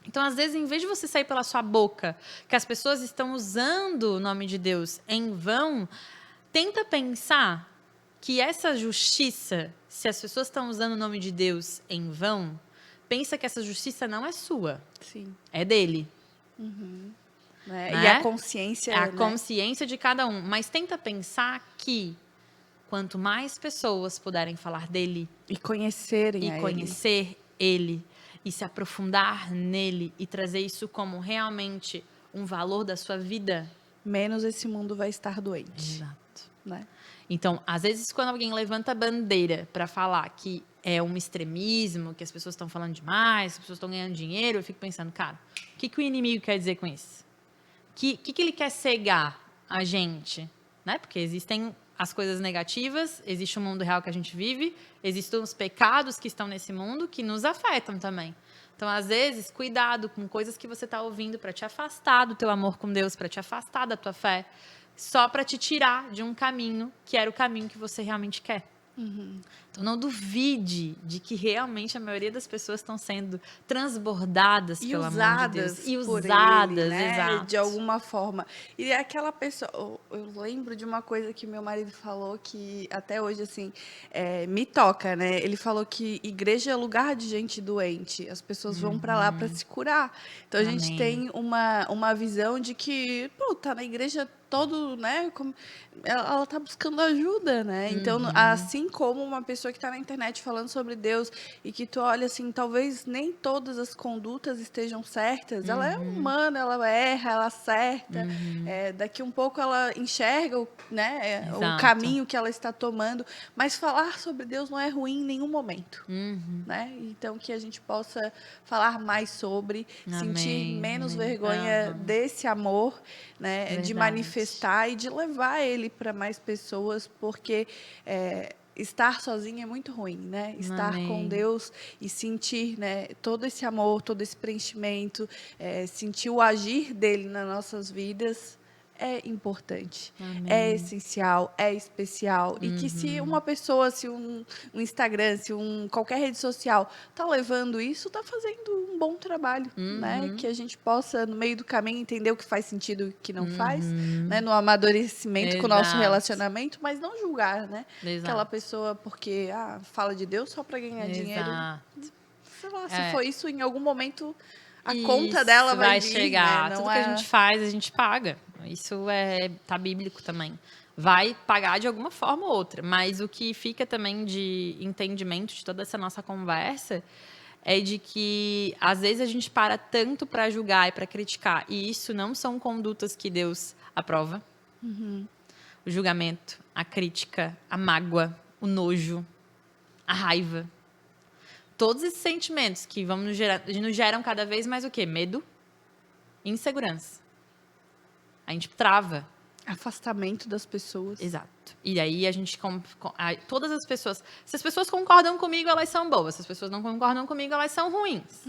Então, às vezes, em vez de você sair pela sua boca que as pessoas estão usando o nome de Deus em vão, tenta pensar que essa justiça, se as pessoas estão usando o nome de Deus em vão, pensa que essa justiça não é sua, Sim. é dele. Né? Né? E a consciência... É a né? consciência de cada um. Mas tenta pensar que quanto mais pessoas puderem falar dele E conhecerem e a conhecer ele e se aprofundar nele e trazer isso como realmente um valor da sua vida, ele, menos esse mundo vai estar doente. exato. Né? Então, às vezes, quando alguém levanta a bandeira para falar que é um extremismo, que as pessoas estão falando demais, as pessoas estão ganhando dinheiro, eu fico pensando, cara, o que o inimigo quer dizer com isso? O que ele quer cegar a gente? Né? Porque existem as coisas negativas, existe o mundo real que a gente vive, existem os pecados que estão nesse mundo que nos afetam também. Então, às vezes, cuidado com coisas que você está ouvindo para te afastar do teu amor com Deus, para te afastar da tua fé, só para te tirar de um caminho que era o caminho que você realmente quer. Então, não duvide de que realmente a maioria das pessoas estão sendo transbordadas E pelo amor de Deus. usadas E por usadas, ele, né? exato. De alguma forma. E aquela pessoa... Eu lembro de uma coisa que meu marido falou que até hoje, assim, me toca, né? Ele falou que igreja é lugar de gente doente. As pessoas vão para lá para se curar. Então, a gente Amém. tem uma visão de que, pô, tá na igreja todo, né? Ela tá buscando ajuda, né? Então, assim como uma pessoa que tá na internet falando sobre Deus e que tu olha assim, talvez nem todas as condutas estejam certas. Ela é humana, ela erra, ela acerta. Daqui um pouco ela enxerga né, o Exato. caminho que ela está tomando. Mas falar sobre Deus não é ruim em nenhum momento. Né? Então, que a gente possa falar mais sobre, sentir Amém, menos amém. vergonha desse amor, né? De Verdade. manifestar e de levar ele para mais pessoas, porque estar sozinho é muito ruim, né? Estar Amém. com Deus e sentir, né, todo esse amor, todo esse preenchimento, sentir o agir dele nas nossas vidas é importante, é essencial, é especial. E que se uma pessoa, se um Instagram, se qualquer rede social está levando isso, está fazendo um bom trabalho, né? Que a gente possa, no meio do caminho, entender o que faz sentido e o que não faz, né? No amadurecimento com o nosso Exato. relacionamento, mas não julgar, né? Exato. Aquela pessoa porque fala de Deus só para ganhar dinheiro. Sei lá, se for isso, em algum momento a conta dela vai vir, chegar. né? Não Tudo que a gente faz, a gente paga. Isso tá bíblico também. Vai pagar de alguma forma ou outra. Mas o que fica também de entendimento de toda essa nossa conversa é de que, às vezes, a gente para tanto para julgar e para criticar. E isso não são condutas que Deus aprova. O julgamento, a crítica, a mágoa, o nojo, a raiva. Todos esses sentimentos que nos geram cada vez mais o quê? Medo e insegurança. A gente trava. Afastamento das pessoas. Exato. E aí a gente... todas as pessoas... Se as pessoas concordam comigo, elas são boas. Se as pessoas não concordam comigo, elas são ruins.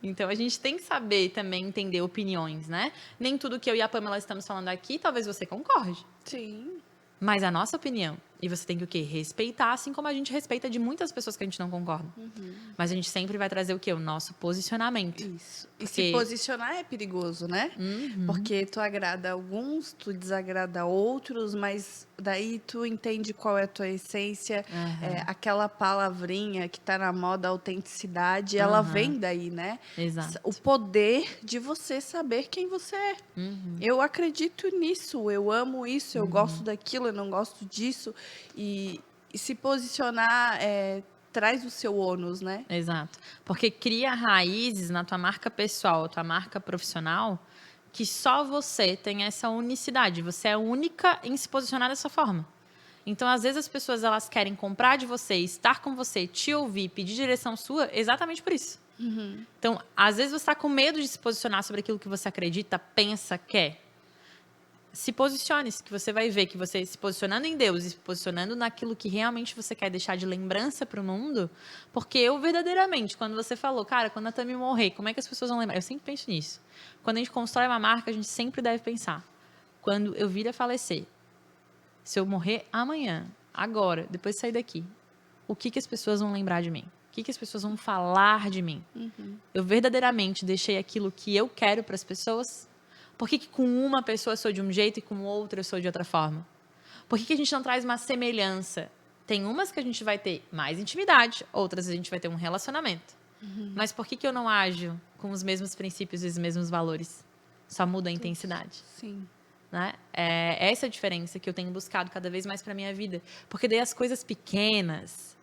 Então, a gente tem que saber também entender opiniões, né? Nem tudo que eu e a Pamela estamos falando aqui, talvez você concorde. Sim. Mas a nossa opinião. E você tem que o quê? Respeitar, assim como a gente respeita de muitas pessoas que a gente não concorda. Mas a gente sempre vai trazer o quê? O nosso posicionamento. Isso. E se posicionar é perigoso, né? Porque tu agrada alguns, tu desagrada outros, mas daí tu entende qual é a tua essência. Aquela palavrinha que tá na moda, autenticidade, ela vem daí, né? Exato. O poder de você saber quem você é. Eu acredito nisso, eu amo isso, eu gosto daquilo, eu não gosto disso. E se posicionar traz o seu ônus, né? Exato. Porque cria raízes na tua marca pessoal, tua marca profissional, que só você tem essa unicidade. Você é única em se posicionar dessa forma. Então, às vezes, as pessoas elas querem comprar de você, estar com você, te ouvir, pedir direção sua, exatamente por isso. Então, às vezes, você está com medo de se posicionar sobre aquilo que você acredita, pensa, quer. se posicione, que você vai ver que você se posicionando em Deus e se posicionando naquilo que realmente você quer deixar de lembrança para o mundo, porque eu verdadeiramente, quando você falou, cara, quando a Tami morrer, como é que as pessoas vão lembrar? Eu sempre penso nisso. Quando a gente constrói uma marca, a gente sempre deve pensar, quando eu vir a falecer, se eu morrer amanhã, agora, depois de sair daqui, o que as pessoas vão lembrar de mim? O que as pessoas vão falar de mim? Eu verdadeiramente deixei aquilo que eu quero para as pessoas? Por que com uma pessoa eu sou de um jeito e com outra eu sou de outra forma? Por que a gente não traz uma semelhança? Tem umas que a gente vai ter mais intimidade, outras a gente vai ter um relacionamento. Mas por que eu não ajo com os mesmos princípios e os mesmos valores? Só muda a intensidade. Sim. Né? É essa a diferença que eu tenho buscado cada vez mais para minha vida. Porque daí as coisas pequenas,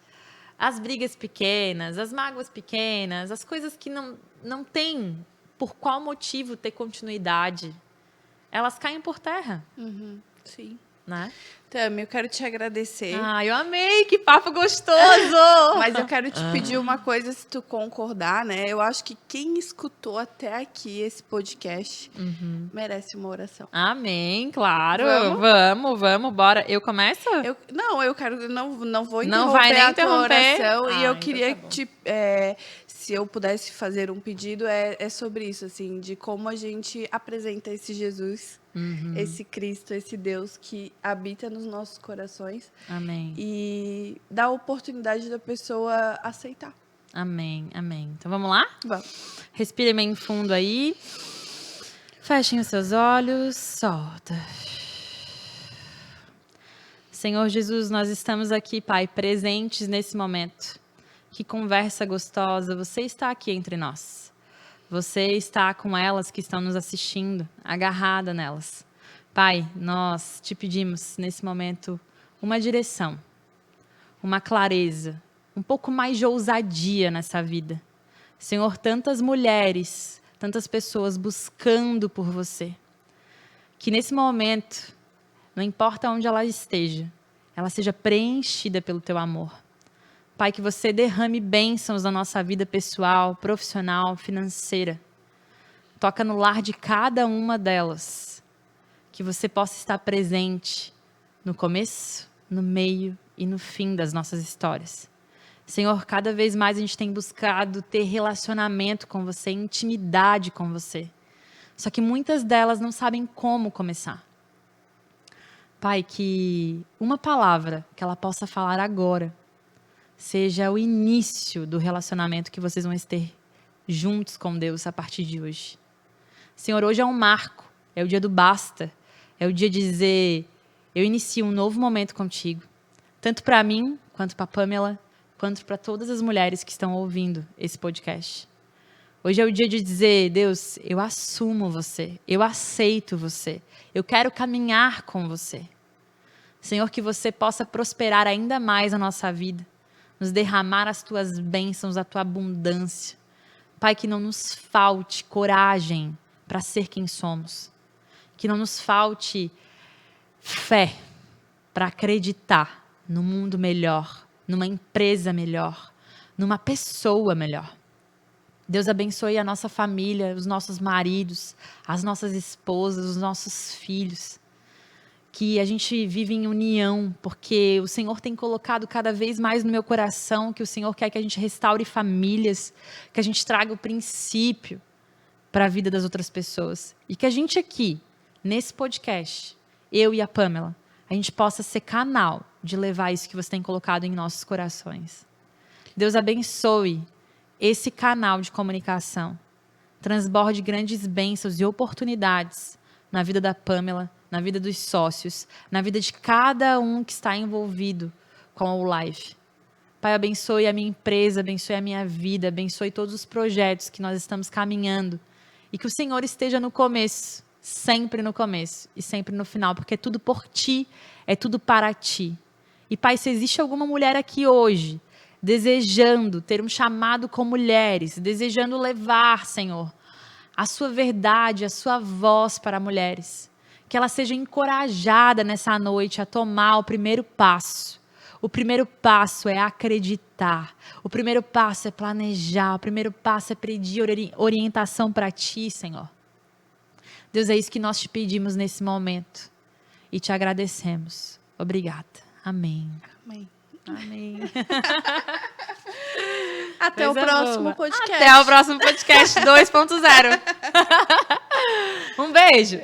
as brigas pequenas, as mágoas pequenas, as coisas que não tem por qual motivo ter continuidade, elas caem por terra. Sim. Né? Tami, eu quero te agradecer. Eu amei, que papo gostoso! Mas eu quero te pedir uma coisa, se tu concordar, né? Eu acho que quem escutou até aqui esse podcast merece uma oração. Amém, claro. Vamos? Vamos, bora. Eu começo? Eu quero, não vou Não vai interromper nem a tua interromper? oração. E eu Então queria tá bom. se eu pudesse fazer um pedido, é sobre isso, assim, de como a gente apresenta esse Jesus, esse Cristo, esse Deus que habita nos nossos corações. Amém. E dá a oportunidade da pessoa aceitar. Amém. Então vamos lá? Vamos. Respire bem fundo aí. Fechem os seus olhos. Solta. Senhor Jesus, nós estamos aqui, Pai, presentes nesse momento. Que conversa gostosa. Você está aqui entre nós. Você está com elas que estão nos assistindo, agarrada nelas. Pai, nós te pedimos nesse momento uma direção, uma clareza, um pouco mais de ousadia nessa vida. Senhor, tantas mulheres, tantas pessoas buscando por você. Que nesse momento, não importa onde ela esteja, ela seja preenchida pelo teu amor. Pai, que você derrame bênçãos na nossa vida pessoal, profissional, financeira. Toca no lar de cada uma delas. Que você possa estar presente no começo, no meio e no fim das nossas histórias. Senhor, cada vez mais a gente tem buscado ter relacionamento com você, intimidade com você. Só que muitas delas não sabem como começar. Pai, que uma palavra que ela possa falar agora seja o início do relacionamento que vocês vão ter juntos com Deus a partir de hoje. Senhor, hoje é um marco, é o dia do basta, é o dia de dizer, eu inicio um novo momento contigo, tanto para mim, quanto para Pamela, quanto para todas as mulheres que estão ouvindo esse podcast. Hoje é o dia de dizer, Deus, eu assumo você, eu aceito você, eu quero caminhar com você. Senhor, que você possa prosperar ainda mais a nossa vida, nos derramar as tuas bênçãos, a tua abundância. Pai, que não nos falte coragem para ser quem somos. Que não nos falte fé para acreditar no mundo melhor, numa empresa melhor, numa pessoa melhor. Deus abençoe a nossa família, os nossos maridos, as nossas esposas, os nossos filhos. Que a gente vive em união, porque o Senhor tem colocado cada vez mais no meu coração que o Senhor quer que a gente restaure famílias, que a gente traga o princípio para a vida das outras pessoas. E que a gente aqui, nesse podcast, eu e a Pamela, a gente possa ser canal de levar isso que você tem colocado em nossos corações. Deus abençoe esse canal de comunicação. Transborde grandes bênçãos e oportunidades na vida da Pamela, na vida dos sócios, na vida de cada um que está envolvido com o Life. Pai, abençoe a minha empresa, abençoe a minha vida, abençoe todos os projetos que nós estamos caminhando. E que o Senhor esteja no começo, sempre no começo e sempre no final, porque é tudo por ti, é tudo para ti. E Pai, se existe alguma mulher aqui hoje, desejando ter um chamado com mulheres, desejando levar, Senhor, a sua verdade, a sua voz para mulheres, que ela seja encorajada nessa noite a tomar o primeiro passo. O primeiro passo é acreditar. O primeiro passo é planejar. O primeiro passo é pedir orientação para ti, Senhor. Deus, é isso que nós te pedimos nesse momento. E te agradecemos. Obrigada. Amém. Amém. Amém. Até o Coisa próximo boa. podcast. Até o próximo podcast 2.0. Um beijo.